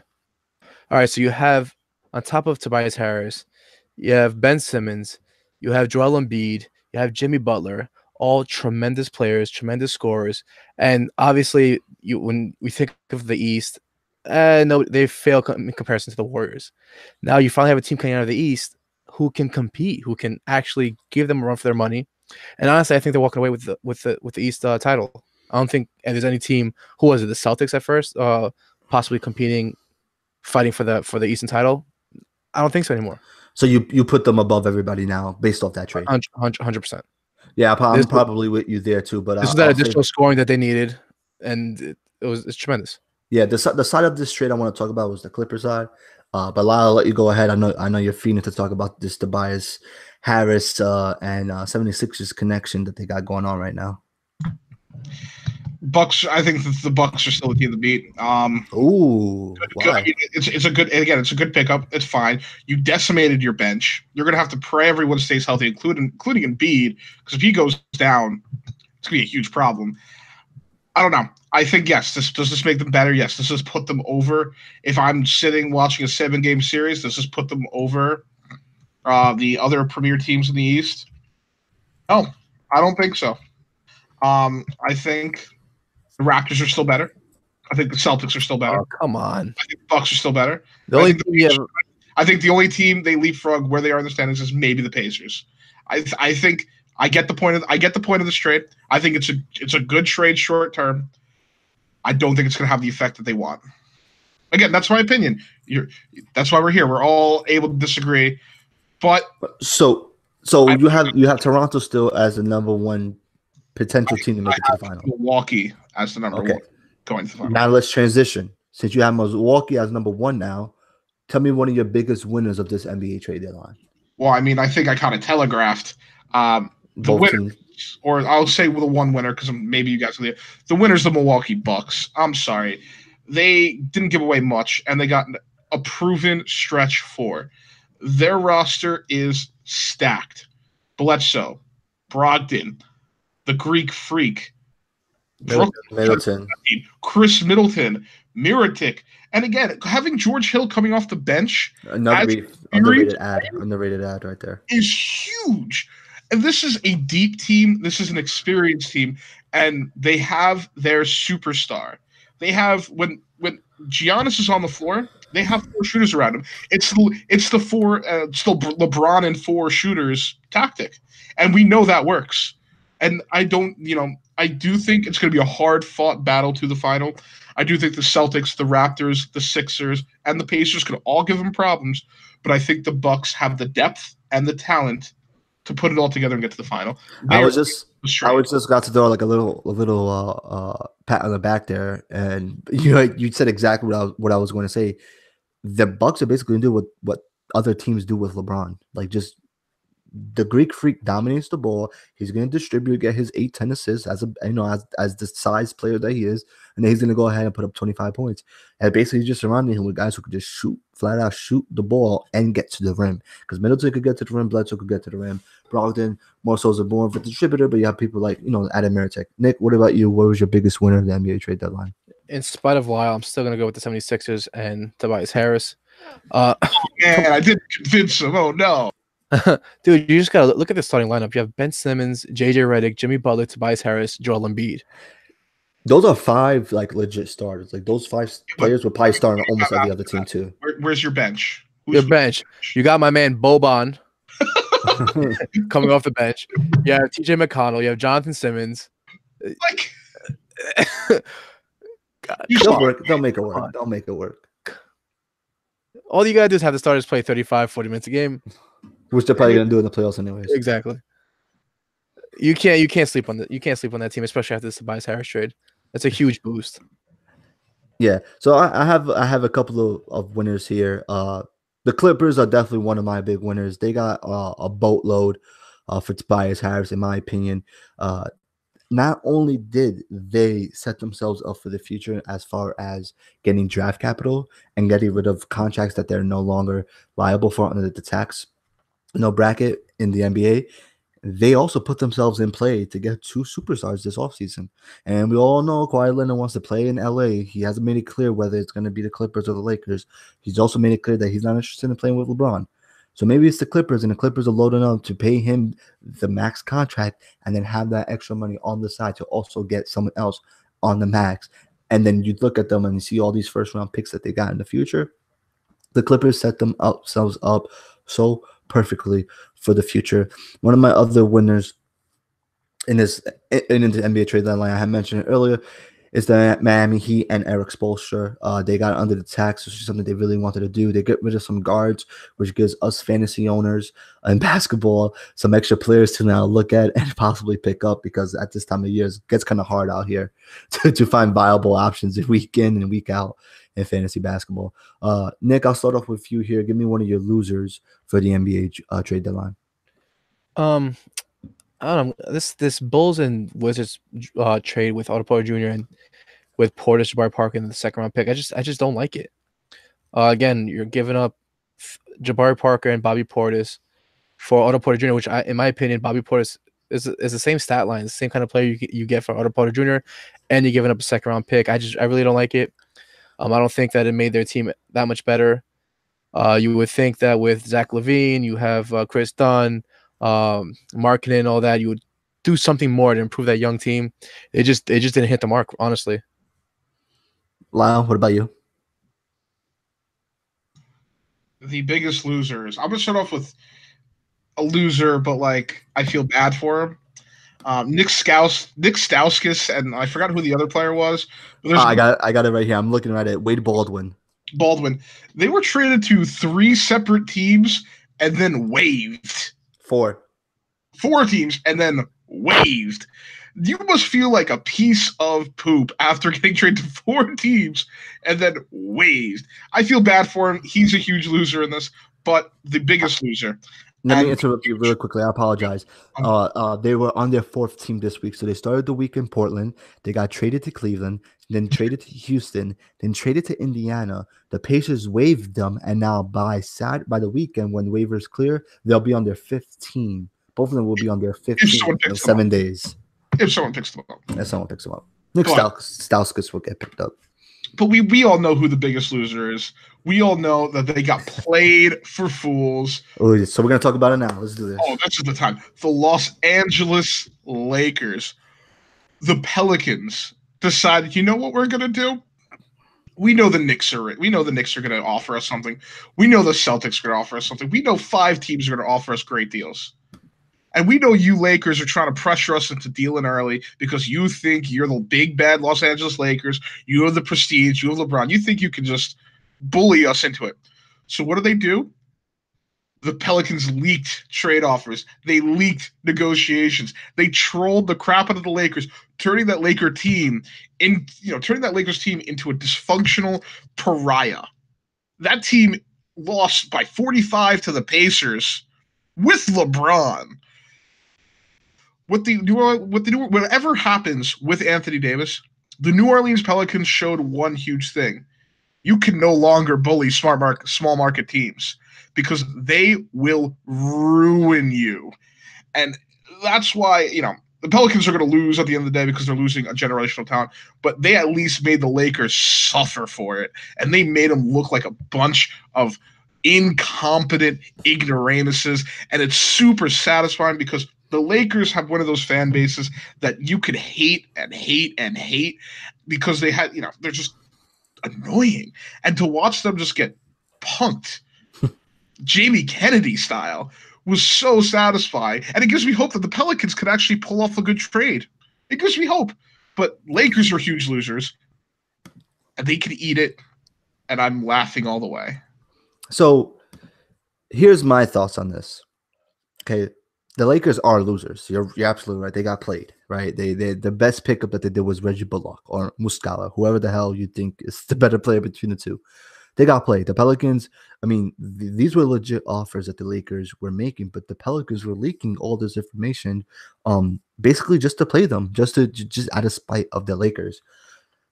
All right. So you have on top of Tobias Harris, you have Ben Simmons, you have Joel Embiid, you have Jimmy Butler, all tremendous players, tremendous scorers, and obviously, when we think of the East, no, they fail in comparison to the Warriors. Now you finally have a team coming out of the East who can compete, who can actually give them a run for their money. And honestly, I think they're walking away with the East title. I don't think there's any team. Who was it? The Celtics at first, possibly competing, fighting for the Eastern title. I don't think so anymore. So you put them above everybody now based off that trade. 100%. Yeah, I'm probably with you there too. But this is that additional scoring that they needed, and it's tremendous. Yeah, the side of this trade I want to talk about was the Clipper side. But Lyle, I'll let you go ahead. I know you're feeling to talk about this Tobias Harris and 76ers connection that they got going on right now. Bucks. I think the Bucks are still the team to beat. Ooh, good. I mean, it's a good. Again, it's a good pickup. It's fine. You decimated your bench. You're gonna have to pray everyone stays healthy, including Embiid, because if he goes down, it's gonna be a huge problem. I don't know. I think yes. Does this make them better? Yes. Does this put them over? If I'm sitting watching a 7-game series, does this put them over the other premier teams in the East? No, I don't think so. I think the Raptors are still better. I think the Celtics are still better. Oh, come on. I think the Bucks are still better. I think the only team they leapfrog where they are in the standings is maybe the Pacers. I think I get the point of this trade. I think it's a good trade short term. I don't think it's going to have the effect that they want. Again, that's my opinion. That's why we're here. We're all able to disagree. But so you have Toronto still as the number one potential team to make it to the final. Milwaukee as the number one going to the final. Now let's transition. Since you have Milwaukee as number one now, tell me one of your biggest winners of this NBA trade deadline. Well, I mean, I think I kind of telegraphed the winner, or I'll say the one winner because maybe you guys will. The winner's the Milwaukee Bucks. I'm sorry. They didn't give away much, and they got a proven stretch four. Their roster is stacked. Bledsoe, Brogdon, the Greek Freak, Middleton, Chris Middleton, Mirotic, and again, having George Hill coming off the bench, underrated ad right there, is huge. And this is a deep team. This is an experienced team, and they have their superstar. They have when Giannis is on the floor, they have 4 shooters around him. It's the four still LeBron and 4 shooters tactic, and we know that works. And I do think it's going to be a hard-fought battle to the final. I do think the Celtics, the Raptors, the Sixers, and the Pacers could all give them problems, but I think the Bucks have the depth and the talent to put it all together and get to the final. I was just got to throw like a little pat on the back there, and you said exactly what I was going to say. The Bucks are basically going to do what other teams do with LeBron, like just. The Greek Freak dominates the ball. He's going to distribute, get his 8-10 assists as the size player that he is, and then he's going to go ahead and put up 25 points. And basically, just surrounding him with guys who could just flat out shoot the ball and get to the rim. Because Middleton could get to the rim, Bledsoe could get to the rim. Brogdon more so is a more of a distributor, but you have people like Adam Mirotic. Nick, what about you? What was your biggest winner of the NBA trade deadline? In spite of Lyle, I'm still going to go with the 76ers and Tobias Harris. Man, I didn't convince him. Oh no. Dude, you just gotta look at the starting lineup. You have Ben Simmons, JJ Redick, Jimmy Butler, Tobias Harris, Joel Embiid. Those are 5 like legit starters. Like those 5 players would probably start on almost every other team too. Where's your bench? Your bench. You got my man Boban coming off the bench. You have TJ McConnell. You have Jonathan Simmons. Like, God, they'll make it work. They'll make it work. All you gotta do is have the starters play 35, 40 minutes a game. Which they're probably gonna do in the playoffs anyways. Exactly. You can't sleep on that team, especially after this Tobias Harris trade. That's a huge boost. Yeah. So I have a couple of winners here. The Clippers are definitely one of my big winners. They got a boatload for Tobias Harris, in my opinion. Not only did they set themselves up for the future as far as getting draft capital and getting rid of contracts that they're no longer liable for under the tax bracket in the NBA, they also put themselves in play to get 2 superstars this offseason. And we all know Kawhi Leonard wants to play in LA. He hasn't made it clear whether it's going to be the Clippers or the Lakers. He's also made it clear that he's not interested in playing with LeBron. So maybe it's the Clippers, and the Clippers are loading up to pay him the max contract and then have that extra money on the side to also get someone else on the max. And then you look at them and you see all these first-round picks that they got in the future. The Clippers set themselves up so perfectly for the future. One of my other winners in the NBA trade deadline, I had mentioned it earlier, is the Miami Heat and Eric Spoelstra. They got under the tax, which is something they really wanted to do. They get rid of some guards, which gives us fantasy owners in basketball some extra players to now look at and possibly pick up, because at this time of year, it gets kind of hard out here to find viable options week in and week out in fantasy basketball. Nick, I'll start off with you here. Give me one of your losers for the NBA trade deadline. I don't know. This Bulls and Wizards trade with Otto Porter Jr. and with Portis, Jabari Parker in the second round pick, I just don't like it. Again, you're giving up Jabari Parker and Bobby Portis for Otto Porter Jr., which in my opinion, Bobby Portis is the same stat line, the same kind of player you get for Otto Porter Jr., and you're giving up a second round pick. I really don't like it. I don't think that it made their team that much better. You would think that with Zach LaVine, you have Chris Dunn, marketing, all that, you would do something more to improve that young team. It just didn't hit the mark, honestly. Lyle, what about you? The biggest losers. I'm gonna start off with a loser, but like I feel bad for him. Nick Stauskas, and I forgot who the other player was. But I got it right here. I'm looking at it. Wade Baldwin. They were traded to 3 separate teams and then waived. 4 teams and then waived. You must feel like a piece of poop after getting traded to 4 teams and then waived. I feel bad for him. He's a huge loser in this, but the biggest loser. Let me interrupt you really quickly. I apologize. They were on their 4th team this week. So they started the week in Portland. They got traded to Cleveland, then traded to Houston, then traded to Indiana. The Pacers waived them, and now by the weekend, when waivers clear, they'll be on their 5th team. Both of them will be on their 5th team in 7 days. If someone picks them up. Nick Stauskas will get picked up. But we all know who the biggest loser is. We all know that they got played for fools. Oh, so we're going to talk about it now. Let's do this. Oh, this is the time. The Los Angeles Lakers, the Pelicans, decided, you know what we're going to do? We know the Knicks are going to offer us something. We know the Celtics are going to offer us something. We know 5 teams are going to offer us great deals. And we know you Lakers are trying to pressure us into dealing early because you think you're the big, bad Los Angeles Lakers. You have the prestige. You have LeBron. You think you can just bully us into it. So what do? The Pelicans leaked trade offers. They leaked negotiations. They trolled the crap out of the Lakers, turning that Lakers team into a dysfunctional pariah. That team lost by 45 to the Pacers with LeBron. Whatever happens with Anthony Davis, the New Orleans Pelicans showed one huge thing. You can no longer bully small market teams because they will ruin you. And that's why, the Pelicans are going to lose at the end of the day because they're losing a generational talent, but they at least made the Lakers suffer for it. And they made them look like a bunch of incompetent ignoramuses. And it's super satisfying because the Lakers have one of those fan bases that you could hate and hate and hate because they had, they're just annoying. And to watch them just get punked, Jamie Kennedy style, was so satisfying. And it gives me hope that the Pelicans could actually pull off a good trade. It gives me hope. But Lakers are huge losers. And they could eat it. And I'm laughing all the way. So here's my thoughts on this. Okay. The Lakers are losers. You're absolutely right. They got played, right? The best pickup that they did was Reggie Bullock or Muscala, whoever the hell you think is the better player between the two. They got played. The Pelicans, I mean, these were legit offers that the Lakers were making, but the Pelicans were leaking all this information, basically just to play them, just out of spite of the Lakers.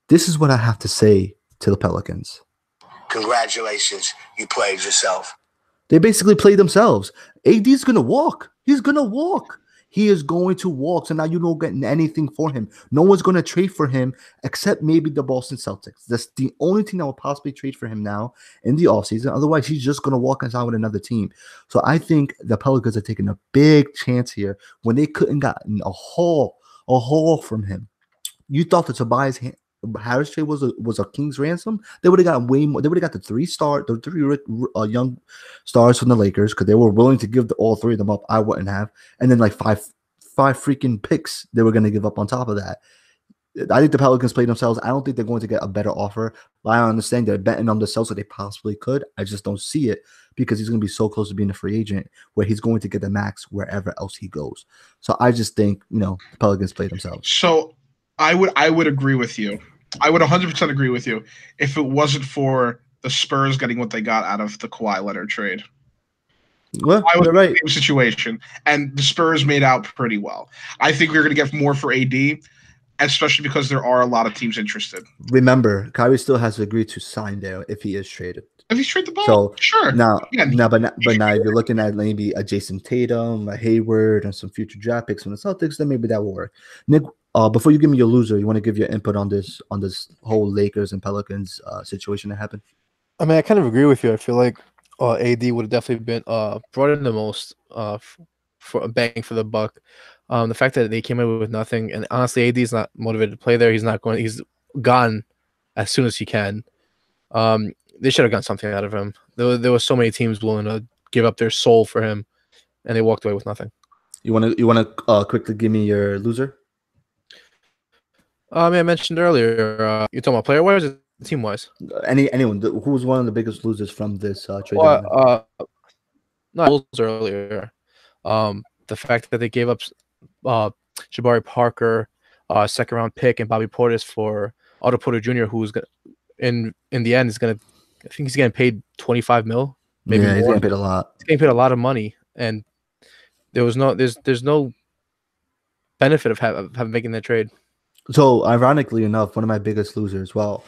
This is what I have to say to the Pelicans. Congratulations, you played yourself. They basically played themselves. AD's going to walk. He's going to walk. He is going to walk. So now you don't get anything for him. No one's going to trade for him except maybe the Boston Celtics. That's the only team that will possibly trade for him now in the offseason. Otherwise, he's just going to walk inside with another team. So I think the Pelicans are taking a big chance here when they couldn't gotten a haul from him. You thought the Tobias Harris trade was a king's ransom. They would have got way more. They would have got the three young stars from the Lakers because they were willing to give all three of them up. I wouldn't have, and then like five freaking picks they were going to give up on top of that. I think the Pelicans played themselves. I don't think they're going to get a better offer. I understand they're betting on themselves that they possibly could. I just don't see it because he's going to be so close to being a free agent where he's going to get the max wherever else he goes. So I just think the Pelicans played themselves. So I would agree with you. I would 100% agree with you if it wasn't for the Spurs getting what they got out of the Kawhi Leonard trade. Well, I was right. in the same situation, and the Spurs made out pretty well. I think we're going to get more for AD, especially because there are a lot of teams interested. Remember, Kyrie still has to agree to sign there if he is traded. If he's traded the ball, So sure. now, Yeah, but now, if you're looking at maybe a Jason Tatum, a Hayward, and some future draft picks from the Celtics, then maybe that will work. Nick, before you give me your loser, you want to give your input on this whole Lakers and Pelicans situation that happened? I mean, I kind of agree with you. I feel like AD would have definitely been brought in the most for a bang for the buck. The fact that they came in with nothing, and honestly, AD is not motivated to play there. He's not going. He's gone as soon as he can. They should have gotten something out of him. There were so many teams willing to give up their soul for him, and they walked away with nothing. You want to quickly give me your loser? I mentioned earlier, you're talking about player-wise or team-wise? Anyone who was one of the biggest losers from this trade? No, I was earlier. The fact that they gave up Jabari Parker, second-round pick, and Bobby Portis for Otto Porter Jr., who's in the end is gonna. I think he's getting paid $25 million, maybe more. He's getting paid a lot. He's getting paid a lot of money, and there's no benefit of making that trade. So, ironically enough, one of my biggest losers. Well,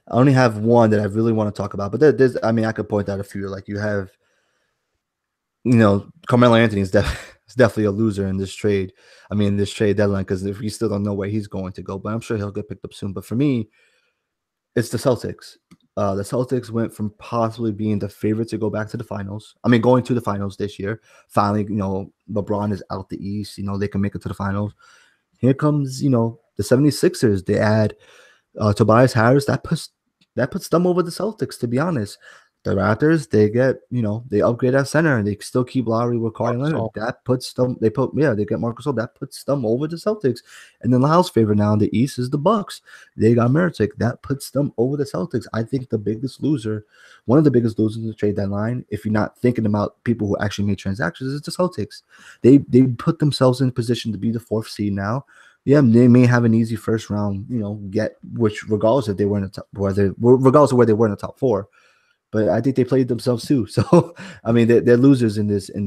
I only have one that I really want to talk about, but there's. I mean, I could point out a few. Like you have, Carmelo Anthony is definitely a loser in this trade. I mean, this trade deadline because we still don't know where he's going to go, but I'm sure he'll get picked up soon. But for me, it's the Celtics. The Celtics went from possibly being the favorite to go back to the finals. I mean, going to the finals this year. Finally, LeBron is out the East. They can make it to the finals. Here comes, the 76ers. They add Tobias Harris. That puts them over the Celtics, to be honest. The Raptors, they get, they upgrade at center and they still keep Lowry with Kawhi Leonard. That puts them, they get Marcus Gasol. That puts them over the Celtics. And then Lyle's favorite now in the East is the Bucks. They got Mirotic. That puts them over the Celtics. I think one of the biggest losers in the trade deadline, if you're not thinking about people who actually made transactions, is the Celtics. They put themselves in position to be the 4th seed now. Yeah, they may have an easy first round, which regardless if they were in the top, regardless of where they were in the top 4. But I think they played themselves too. So I mean, they're losers in this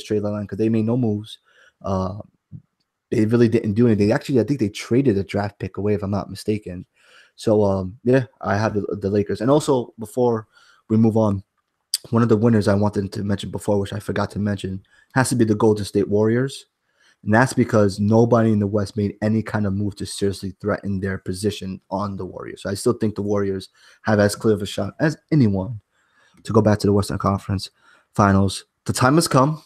trade line because they made no moves. They really didn't do anything. Actually, I think they traded a draft pick away, if I'm not mistaken. So I have the Lakers. And also, before we move on, one of the winners I wanted to mention before, which I forgot to mention, has to be the Golden State Warriors. And that's because nobody in the West made any kind of move to seriously threaten their position on the Warriors. So I still think the Warriors have as clear of a shot as anyone to go back to the Western Conference Finals. The time has come.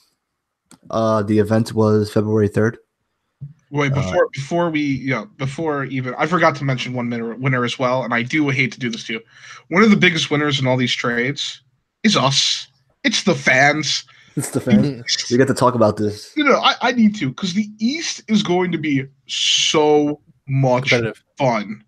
The event was February 3rd. Wait, before even I forgot to mention one winner as well, and I do hate to do this to you. One of the biggest winners in all these trades is us. It's the fans. It's the fans. We get to talk about this. I need to because the East is going to be so much fun.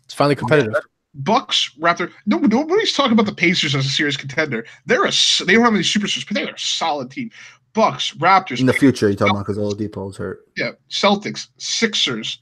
It's finally competitive. Bucks, Raptor. Nobody's talking about the Pacers as a serious contender. They don't have any superstars, but they're a solid team. Bucks, Raptors. In the future, you're talking about because Oladipo's hurt. Yeah, Celtics, Sixers.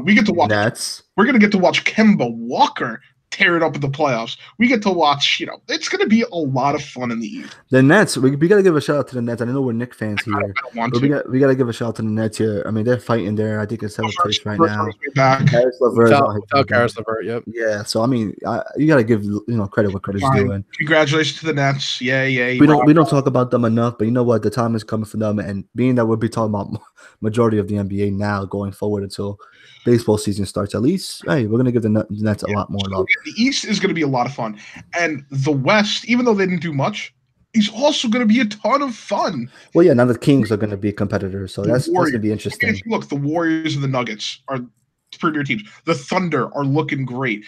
We get to watch. Nets. We're gonna get to watch Kemba Walker tear it up in the playoffs. We get to watch. It's gonna be a lot of fun in the East. The Nets. We gotta give a shout out to the Nets. I know we're Knicks fans here, I don't want but to. we gotta give a shout out to the Nets here. I mean, they're fighting there. I think it's seventh place right now. Back. Karis LeVert is out here. Without Karis LeVert, yep. Yeah, so I mean, you gotta give credit what credit's Fine. due. Congratulations to the Nets. Yeah. We don't talk about them enough, but you know what? The time is coming for them, and being that we'll be talking about majority of the NBA now going forward until baseball season starts, at least, hey, we're gonna give the Nets a lot more love. The East is gonna be a lot of fun, and the West, even though they didn't do much, is also gonna be a ton of fun. Well, yeah, now the Kings are gonna be competitors, so that's gonna be interesting. Look, the Warriors and the Nuggets are premier teams. The Thunder are looking great.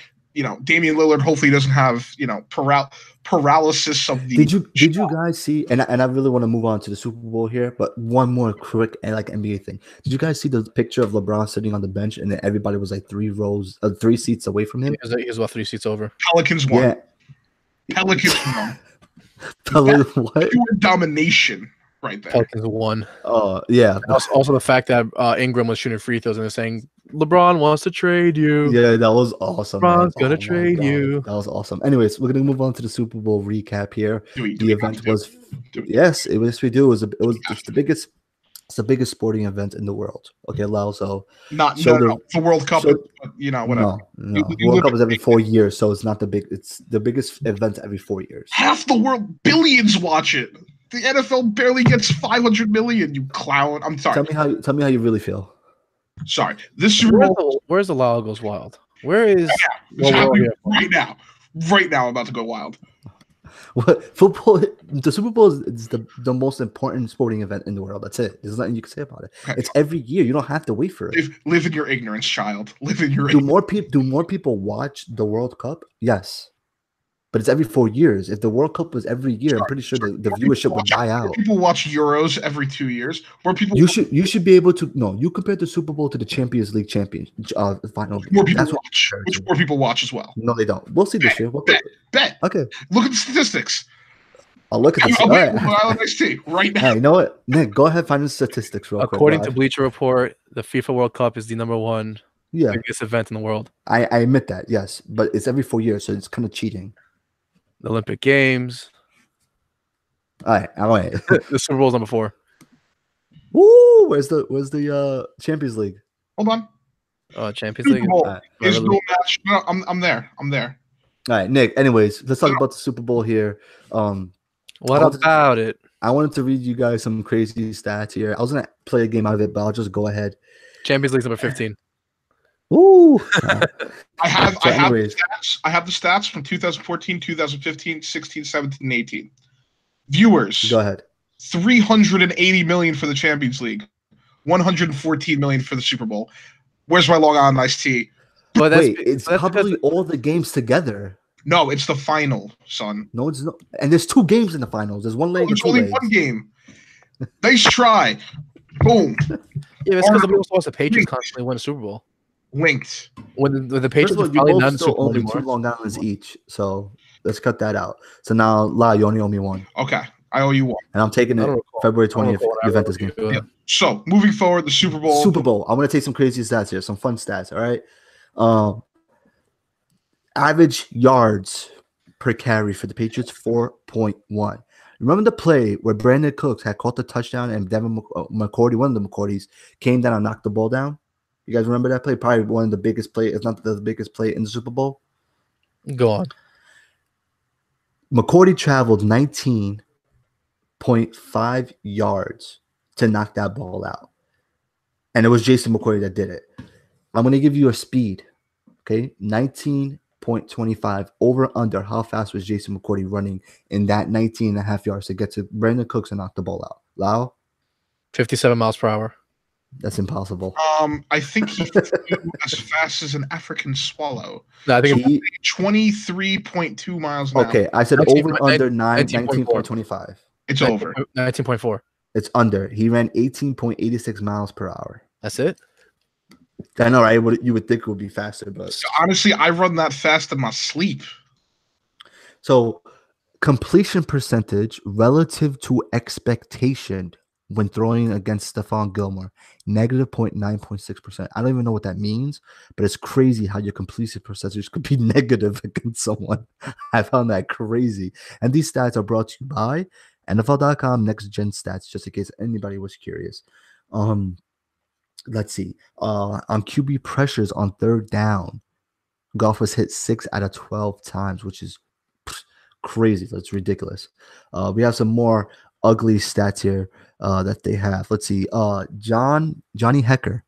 Damian Lillard hopefully doesn't have paralysis of the. Did you guys see? And I really want to move on to the Super Bowl here, but one more quick NBA thing. Did you guys see the picture of LeBron sitting on the bench and then everybody was like 3 seats away from him? He was about 3 seats over. Pelicans won. Yeah. Pelicans won. What? Pure domination right there. Pelicans won. Oh yeah. Also the fact that Ingram was shooting free throws and they're saying LeBron wants to trade you. Yeah, that was awesome. LeBron's gonna trade you. That was awesome. Anyways, we're gonna move on to the Super Bowl recap here. The event was yes, it was. We do. It's the biggest. It's the biggest sporting event in the world. Okay, Lau. So the World Cup. Whatever. No. World Cup is every 4 years, so it's not the big. It's the biggest event every 4 years. Half the world, billions watch it. The NFL barely gets 500 million. You clown. I'm sorry. Tell me how you really feel. Sorry, this Super Bowl. Where's the Lyle Goes Wild? Where is right now? Right now, I'm about to go wild. What football? The Super Bowl is the most important sporting event in the world. That's it. There's nothing you can say about it. Okay. It's every year. You don't have to wait for it. Live in your ignorance, child. Live in your. Do more people watch the World Cup? Yes. But it's every 4 years. If the World Cup was every year, I'm pretty sure the viewership would die out. People watch Euros every 2 years. More people. You should be able to. No, you compare the Super Bowl to the Champions League final. More people watch. Which more people watch as well. No, they don't. We'll see this year. Bet. Okay. Look at the statistics. I'll look at this. Right now. Hey, you know what, Nick? Go ahead, find the statistics real quick. According to Bleacher Report, the FIFA World Cup is the #1 biggest event in the world. I admit that, yes, but it's every 4 years, so it's kind of cheating. The Olympic Games. All right. The Super Bowl is #4. Woo! Where's the Champions League? Hold on. Champions League. Is no match. No, I'm there. All right, Nick. Anyways, let's talk about the Super Bowl here. What about it? I wanted to read you guys some crazy stats here. I was gonna play a game out of it, but I'll just go ahead. Champions League's #15. Woo! I have the stats from 2014, 2015, 16, 17, 18. Viewers. Go ahead. 380 million for the Champions League. 114 million for the Super Bowl. Where's my Long Island iced tea? But wait, it's probably all the games together. No, it's the final, son. No, it's not. And there's 2 games in the finals. There's one leg. There's only one game. Nice try. Boom. Yeah, it's because the people watch the Patriots constantly win a Super Bowl. Linked. When the Patriots are probably not Super Bowl only 2 Long Islands each, so let's cut that out. So now, La, you only owe me 1. Okay, I owe you 1, and I'm taking it February 20th. The event is game. Yeah. So moving forward, the Super Bowl. I'm going to take some crazy stats here, some fun stats. All right. Average yards per carry for the Patriots 4.1. Remember the play where Brandon Cooks had caught the touchdown and Devin McCourty, one of the McCourtys, came down and knocked the ball down? You guys remember that play? Probably one of the biggest play, if not the biggest play in the Super Bowl. Go on. McCourty traveled 19.5 yards to knock that ball out. And it was Jason McCourty that did it. I'm going to give you a speed. Okay, 19.25 over under. How fast was Jason McCourty running in that 19.5 yards to get to Brandon Cooks and knock the ball out? Lau? 57 miles per hour. That's impossible. I think he flew as fast as an African swallow. No, I think 23.2 miles an hour. Okay, I said over under 19.25. It's over. 19.4. It's under. He ran 18.86 miles per hour. That's it? I know, right? You would think it would be faster, but honestly, I run that fast in my sleep. So completion percentage relative to expectation when throwing against Stephon Gilmore, negative 9.6%. I don't even know what that means, but it's crazy how your completion percentage could be negative against someone. I found that crazy. And these stats are brought to you by NFL.com Next Gen Stats, just in case anybody was curious. Let's see. On QB pressures on third down, Goff was hit 6 out of 12 times, which is crazy. That's ridiculous. We have some more ugly stats here that they have. Let's see. Johnny Hecker,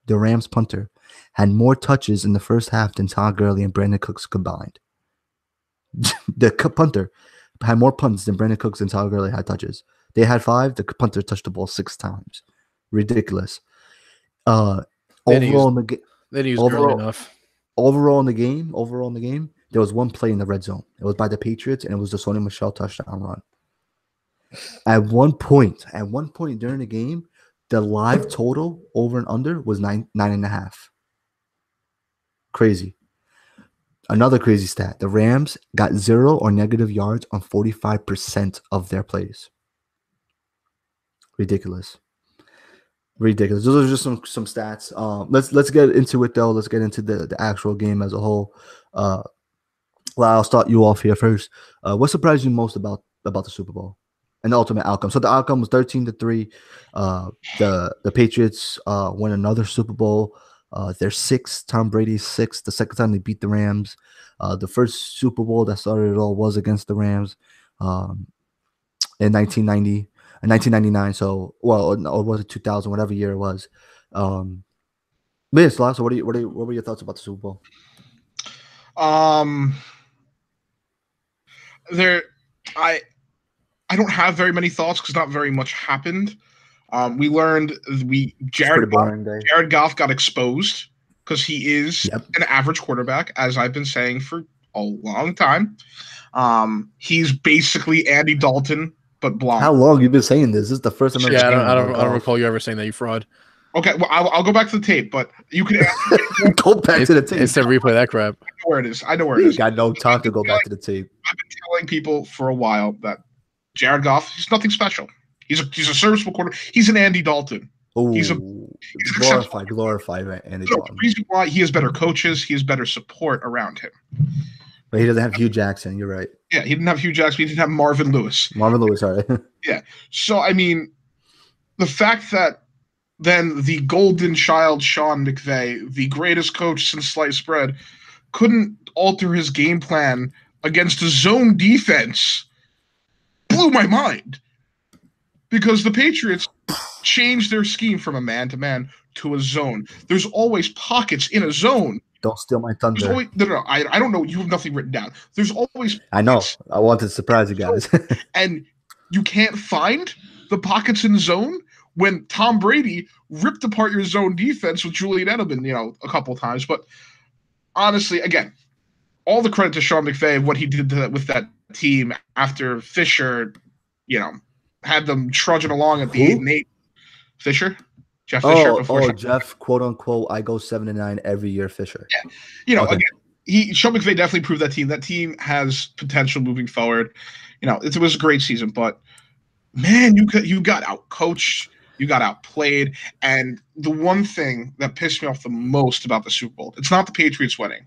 the Rams punter, had more touches in the first half than Todd Gurley and Brandon Cooks combined. The punter had more punts than Brandon Cooks and Todd Gurley had touches. They had 5. The punter touched the ball 6 times. Ridiculous. Overall in the game, they didn't use Gurley enough. Overall in the game, there was one play in the red zone. It was by the Patriots, and it was the Sony Michel touchdown run. At one point during the game, the live total over and under was 9.5. Crazy. Another crazy stat: the Rams got 0 or negative yards on 45% of their plays. Ridiculous. Those are just some stats. Let's get into it though. Let's get into the actual game as a whole. Well, I'll start you off here first. What surprised you most about the Super Bowl and the ultimate outcome? So the outcome was 13-3. The Patriots won another Super Bowl. Their 6th, Tom Brady's 6th, the second time they beat the Rams. The first Super Bowl that started it all was against the Rams in 1999. So, well, or was it 2000? Whatever year it was. But yeah, so what were your thoughts about the Super Bowl? I don't have very many thoughts because not very much happened. We learned Jared Goff got exposed because he is an average quarterback, as I've been saying for a long time. He's basically Andy Dalton, but blonde. How long you been saying this? This is the first time. I don't recall you ever saying that, you fraud. Okay, well, I'll go back to the tape, but you can go back to the tape. Instead replay that crap. I know where it is. Got no time to go back to the tape. I've been telling people for a while that Jared Goff, he's nothing special. He's a serviceable quarterback. He's an Andy Dalton. He's glorified Andy Dalton. The reason why he has better coaches, he has better support around him. But he doesn't have Hugh Jackson. You're right. Yeah, he didn't have Hugh Jackson. He didn't have Marvin Lewis. Sorry. Yeah. So, I mean, the fact that then the golden child Sean McVay, the greatest coach since sliced bread, couldn't alter his game plan against a zone defense blew my mind. Because the Patriots changed their scheme from a man-to-man to a zone. There's always pockets in a zone. Don't steal my thunder. No, I don't know. You have nothing written down. There's always pockets. I know. I wanted to surprise you guys. And you can't find the pockets in the zone when Tom Brady ripped apart your zone defense with Julian Edelman, a couple times. But honestly, again, all the credit to Sean McVay, what he did with that team after Fisher, had them trudging along at the 8-8. Fisher? Jeff Fisher. Jeff, quote unquote, I go 7-9 every year, Fisher. Yeah. Again, Sean McVay definitely proved that team. That team has potential moving forward. It was a great season, but man, you got out-coached, you got outplayed, and the one thing that pissed me off the most about the Super Bowl, it's not the Patriots winning.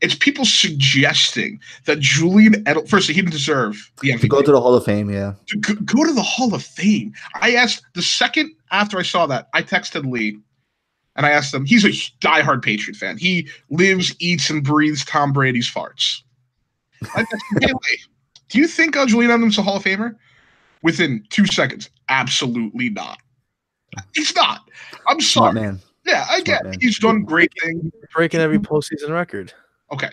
It's people suggesting that Julian Edelman, firstly, he didn't deserve the MVP. To go to the Hall of Fame, yeah. To go to the Hall of Fame. I asked, the second after I saw that, I texted Lee, and I asked him, he's a diehard Patriot fan. He lives, eats, and breathes Tom Brady's farts. I texted him, hey, Lee, do you think Julian Edelman's a Hall of Famer? Within 2 seconds, absolutely not. He's not. I'm sorry. Smart man. Yeah, I get it. He's done great things. Breaking every postseason record. Okay.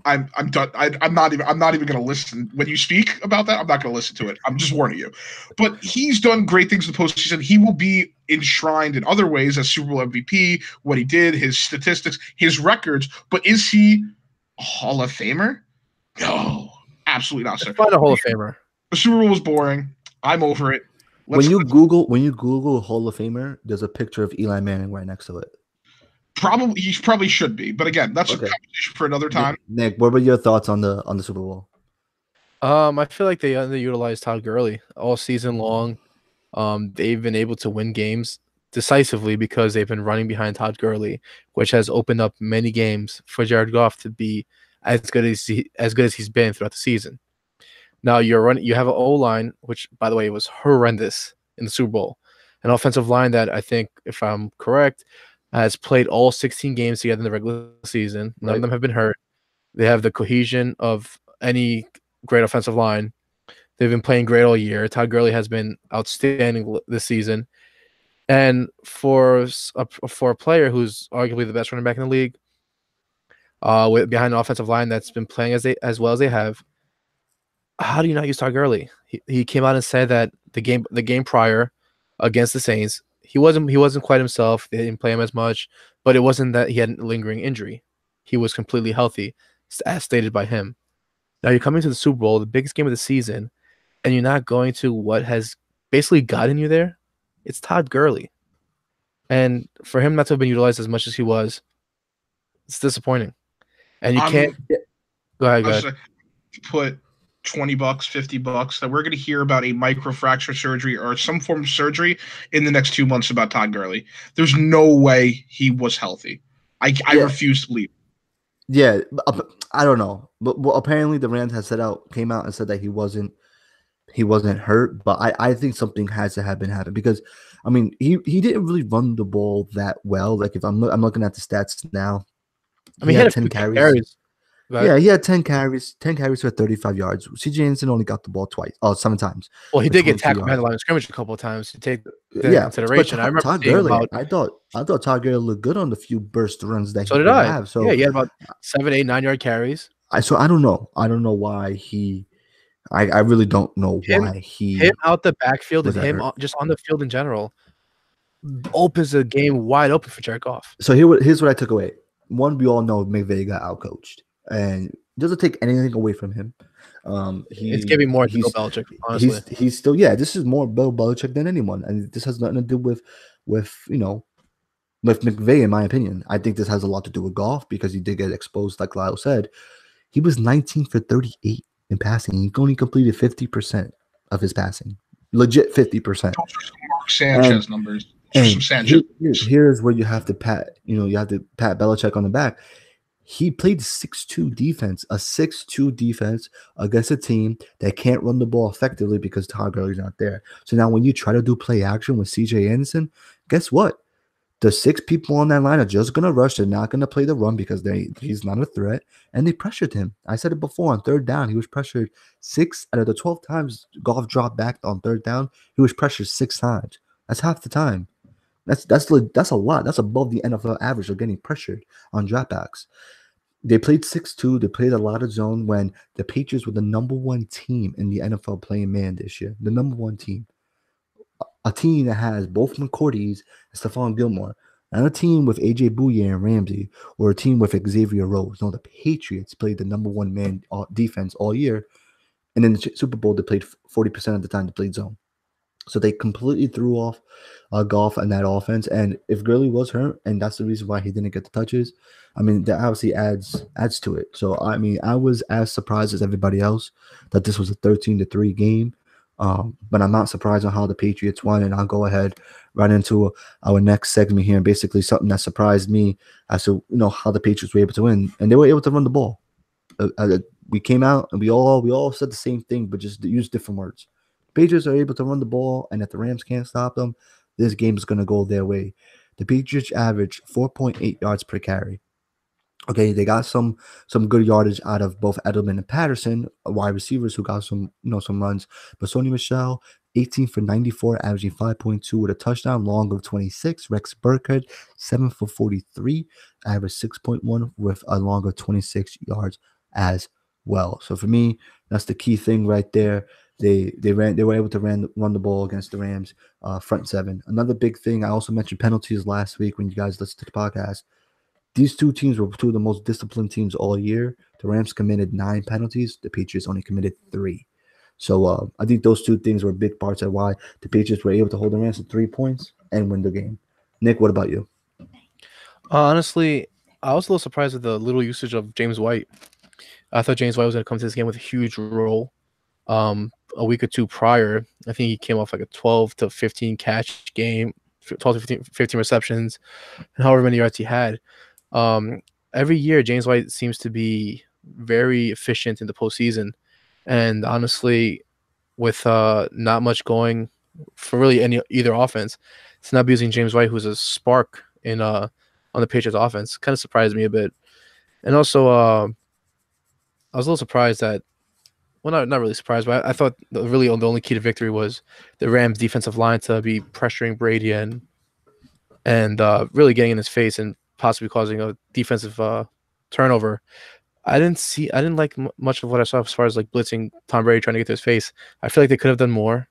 I'm done. I'm not even going to listen. When you speak about that, I'm not going to listen to it. I'm just warning you. But he's done great things in the postseason. He will be enshrined in other ways as Super Bowl MVP, what he did, his statistics, his records. But is he a Hall of Famer? No, absolutely not, sir. Find a Hall of Famer. The Super Bowl was boring. I'm over it. When you Google Hall of Famer, there's a picture of Eli Manning right next to it. He probably should be, but again, that's a conversation for another time. Nick, what were your thoughts on the Super Bowl? I feel like they underutilized Todd Gurley all season long. They've been able to win games decisively because they've been running behind Todd Gurley, which has opened up many games for Jared Goff to be as good as he's been throughout the season. Now you have an O line, which by the way was horrendous in the Super Bowl, an offensive line that I think, if I'm correct, has played all 16 games together in the regular season. None of them have been hurt. They have the cohesion of any great offensive line. They've been playing great all year. Todd Gurley has been outstanding this season. And for a player who's arguably the best running back in the league, behind an offensive line that's been playing as well as they have, how do you not use Todd Gurley? He came out and said that the game prior against the Saints, he wasn't quite himself. They didn't play him as much, but it wasn't that he had a lingering injury. He was completely healthy, as stated by him. Now you're coming to the Super Bowl, the biggest game of the season, and you're not going to what has basically gotten you there. It's Todd Gurley. And for him not to have been utilized as much as he was, it's disappointing. And you can't go ahead. Put $20, $50 that we're going to hear about a microfracture surgery or some form of surgery in the next 2 months about Todd Gurley. There's no way he was healthy. I refuse to believe. Yeah, I don't know, but well, apparently the Rams came out and said that he wasn't hurt, but I think something has to have been happening because I mean he didn't really run the ball that well. Like if I'm looking at the stats now, I mean he had 10 carries. Yeah, he had 10 carries for 35 yards. CJ Anderson only got the ball 7 times. Well, he did get tackled behind the line of scrimmage a couple of times to take that into consideration. I remember Todd Gurley. I thought Todd Gurley looked good on the few burst runs that he did have. So yeah, he had about 7, 8, 9-yard carries. I don't know. I don't know why he. I really don't know why he. Him out the backfield and him just on the field in general opens the game wide open for Jared Goff. So here's what I took away. One, we all know McVay got outcoached. And it doesn't take anything away from him. It's giving more to Bill Belichick, honestly. He's still, this is more Bill Belichick than anyone. And this has nothing to do with McVay, in my opinion. I think this has a lot to do with Goff because he did get exposed, like Lyle said. He was 19 for 38 in passing. He only completed 50% of his passing. Legit 50%. Mark Sanchez numbers. Here's where you have to pat Belichick on the back. He played 6-2 defense, a 6-2 defense against a team that can't run the ball effectively because Todd Gurley's not there. So now when you try to do play action with CJ Anderson, guess what? The 6 people on that line are just going to rush. They're not going to play the run because he's not a threat, and they pressured him. I said it before, on third down, he was pressured 6 out of the 12 times Goff dropped back on third down. He was pressured 6 times. That's half the time. That's a lot. That's above the NFL average of getting pressured on dropbacks. They played 6-2. They played a lot of zone when the Patriots were the number 1 team in the NFL playing man this year. The number 1 team. A team that has both McCourties and Stephon Gilmore. Not a team with A.J. Bouye and Ramsey or a team with Xavier Rhodes. No, the Patriots played the number 1 man defense all year. And in the Super Bowl, they played 40% of the time they played zone. So they completely threw off Goff and that offense. And if Gurley was hurt, and that's the reason why he didn't get the touches, I mean, that obviously adds to it. So, I mean, I was as surprised as everybody else that this was a 13-3 game. But I'm not surprised on how the Patriots won. And I'll go ahead right into our next segment here. And basically something that surprised me as to, how the Patriots were able to win. And they were able to run the ball. We came out and we all said the same thing, but just used different words. Patriots are able to run the ball, and if the Rams can't stop them, this game is going to go their way. The Patriots average 4.8 yards per carry. Okay, they got some good yardage out of both Edelman and Patterson, wide receivers who got some runs. But Sony Michel, 18 for 94, averaging 5.2 with a touchdown, long of 26. Rex Burkhead, 7 for 43, averaged 6.1 with a long of 26 yards as well. So for me, that's the key thing right there. They were able to run the ball against the Rams front 7. Another big thing, I also mentioned penalties last week when you guys listened to the podcast. These 2 teams were 2 of the most disciplined teams all year. The Rams committed 9 penalties. The Patriots only committed 3. So I think those 2 things were big parts of why the Patriots were able to hold the Rams to 3 points and win the game. Nick, what about you? Honestly, I was a little surprised with the little usage of James White. I thought James White was going to come to this game with a huge role. A week or two prior. I think he came off like a 12 to 15 catch game, 12 to 15 receptions, and however many yards he had. Every year, James White seems to be very efficient in the postseason. And honestly, with not much going for really either offense, it's not using James White, who's a spark in on the Patriots offense. Kind of surprised me a bit. And also, I was a little surprised that, well, not really surprised, but I thought the only key to victory was the Rams' defensive line to be pressuring Brady and really getting in his face and possibly causing a defensive turnover. I didn't like much of what I saw as far as like blitzing Tom Brady trying to get to his face. I feel like they could have done more.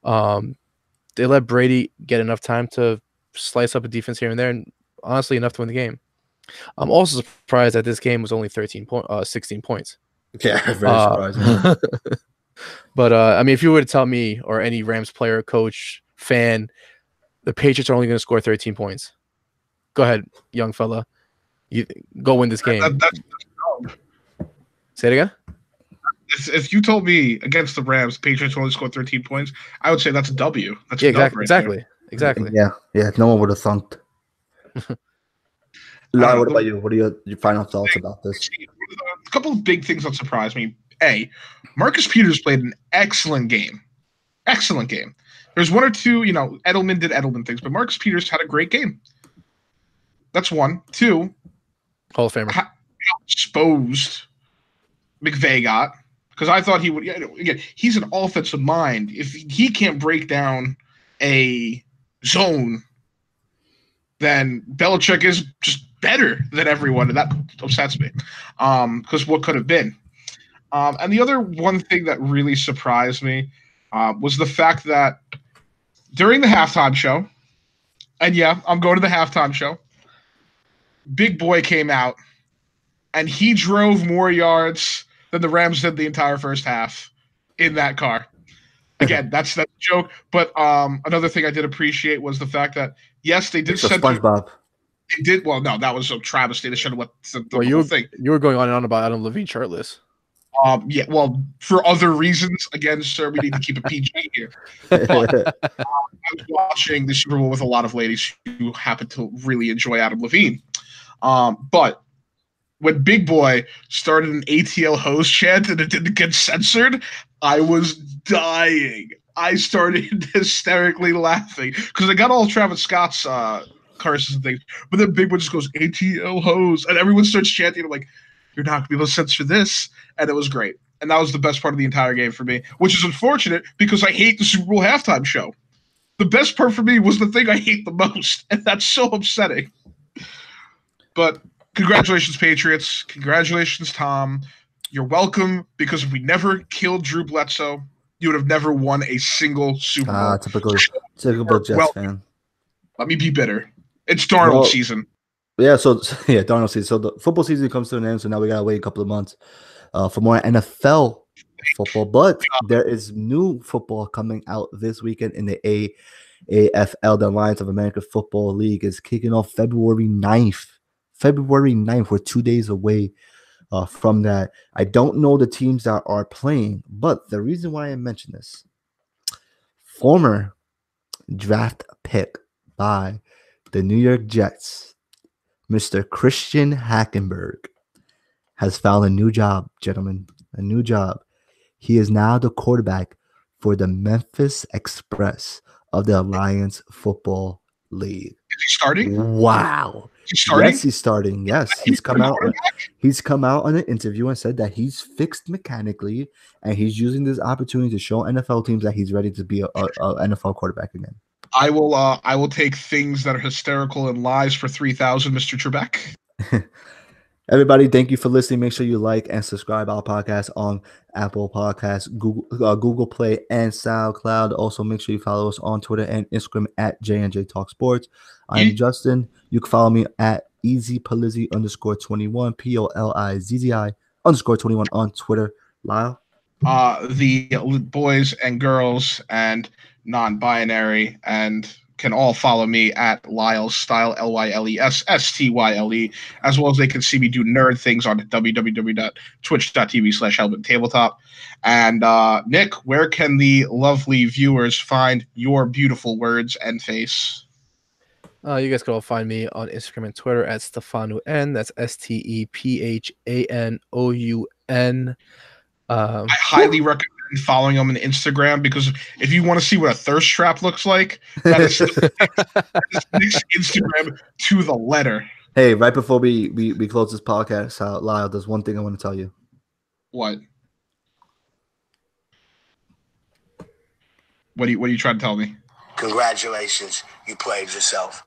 They let Brady get enough time to slice up a defense here and there, and honestly enough to win the game. I'm also surprised that this game was only 16 points. Yeah, very surprising. But I mean, if you were to tell me or any Rams player, coach, fan, the Patriots are only going to score 13 points, go ahead, young fella, you go win this game. Say it again. If you told me against the Rams, Patriots only scored 13 points, I would say that's a W. That's yeah, a dub right exactly. Yeah. No one would have thunked. Lyle, what about you? What are your final thoughts about this? A couple of big things that surprised me. A, Marcus Peters played an excellent game. Excellent game. There's one or two, Edelman did Edelman things, but Marcus Peters had a great game. That's one. Two, Hall of Famer. How exposed McVay got, because I thought he would. Again, he's an offensive mind. If he can't break down a zone, then Belichick is just better than everyone, and that upsets me. Because what could have been. And the other one thing that really surprised me was the fact that during the halftime show, and yeah, I'm going to the halftime show, Big Boy came out, and he drove more yards than the Rams did the entire first half in that car. Again, that's a joke. But another thing I did appreciate was the fact that, yes, they did send SpongeBob. They did. Well, no, that was a travesty. They should have let the whole thing. You were going on and on about Adam Levine shirtless. Yeah, well, for other reasons. Again, sir, we need to keep it PG here. But I was watching the Super Bowl with a lot of ladies who happen to really enjoy Adam Levine. But when Big Boy started an ATL hose chant and it didn't get censored, I was dying. I started hysterically laughing because I got all Travis Scott's curses and things, but then Big Boy just goes ATL hose, and everyone starts chanting. I'm like, you're not gonna be able to censor this, and it was great. And that was the best part of the entire game for me, which is unfortunate because I hate the Super Bowl halftime show. The best part for me was the thing I hate the most, and that's so upsetting. But congratulations, Patriots. Congratulations, Tom. You're welcome, because if we never killed Drew Bledsoe, you would have never won a single Super Bowl. Typical Jets fan. Let me be bitter. It's Darnold season. Yeah, Darnold season. So the football season comes to an end, so now we got to wait a couple of months for more NFL football. But there is new football coming out this weekend in the AFL. The Alliance of American Football League is kicking off February 9th. February 9th, we're 2 days away from that. I don't know the teams that are playing, but the reason why I mention this, former draft pick by the New York Jets, Mr. Christian Hackenberg, has found a new job, gentlemen, a new job. He is now the quarterback for the Memphis Express of the Alliance Football League. Is he starting? Wow. He's starting? Yes, he's starting. Yes, he's come out. He's come out on an interview and said that he's fixed mechanically, and he's using this opportunity to show NFL teams that he's ready to be a NFL quarterback again. I will take things that are hysterical and lies for 3,000, Mr. Trebek. Everybody, thank you for listening. Make sure you like and subscribe our podcast on Apple Podcasts, Google Play, and SoundCloud. Also, make sure you follow us on Twitter and Instagram at JNJTalkSports. I'm Justin. You can follow me at EasyPolizzi _21, POLIZZI _21 on Twitter. Lyle? The boys and girls and non-binary and can all follow me at Lyle's Style, LYLESSTYLE, as well as they can see me do nerd things on www.twitch.tv/HelmetTabletop. And Nick, where can the lovely viewers find your beautiful words and face? You guys can all find me on Instagram and Twitter at Stefano N. That's STEPHANOUN. I highly recommend following him on Instagram, because if you want to see what a thirst trap looks like, that is Nick's Instagram to the letter. Hey, right before we close this podcast out, Lyle, there's one thing I want to tell you. What? What are you trying to tell me? Congratulations, you played yourself.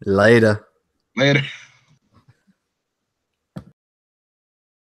Later. Later.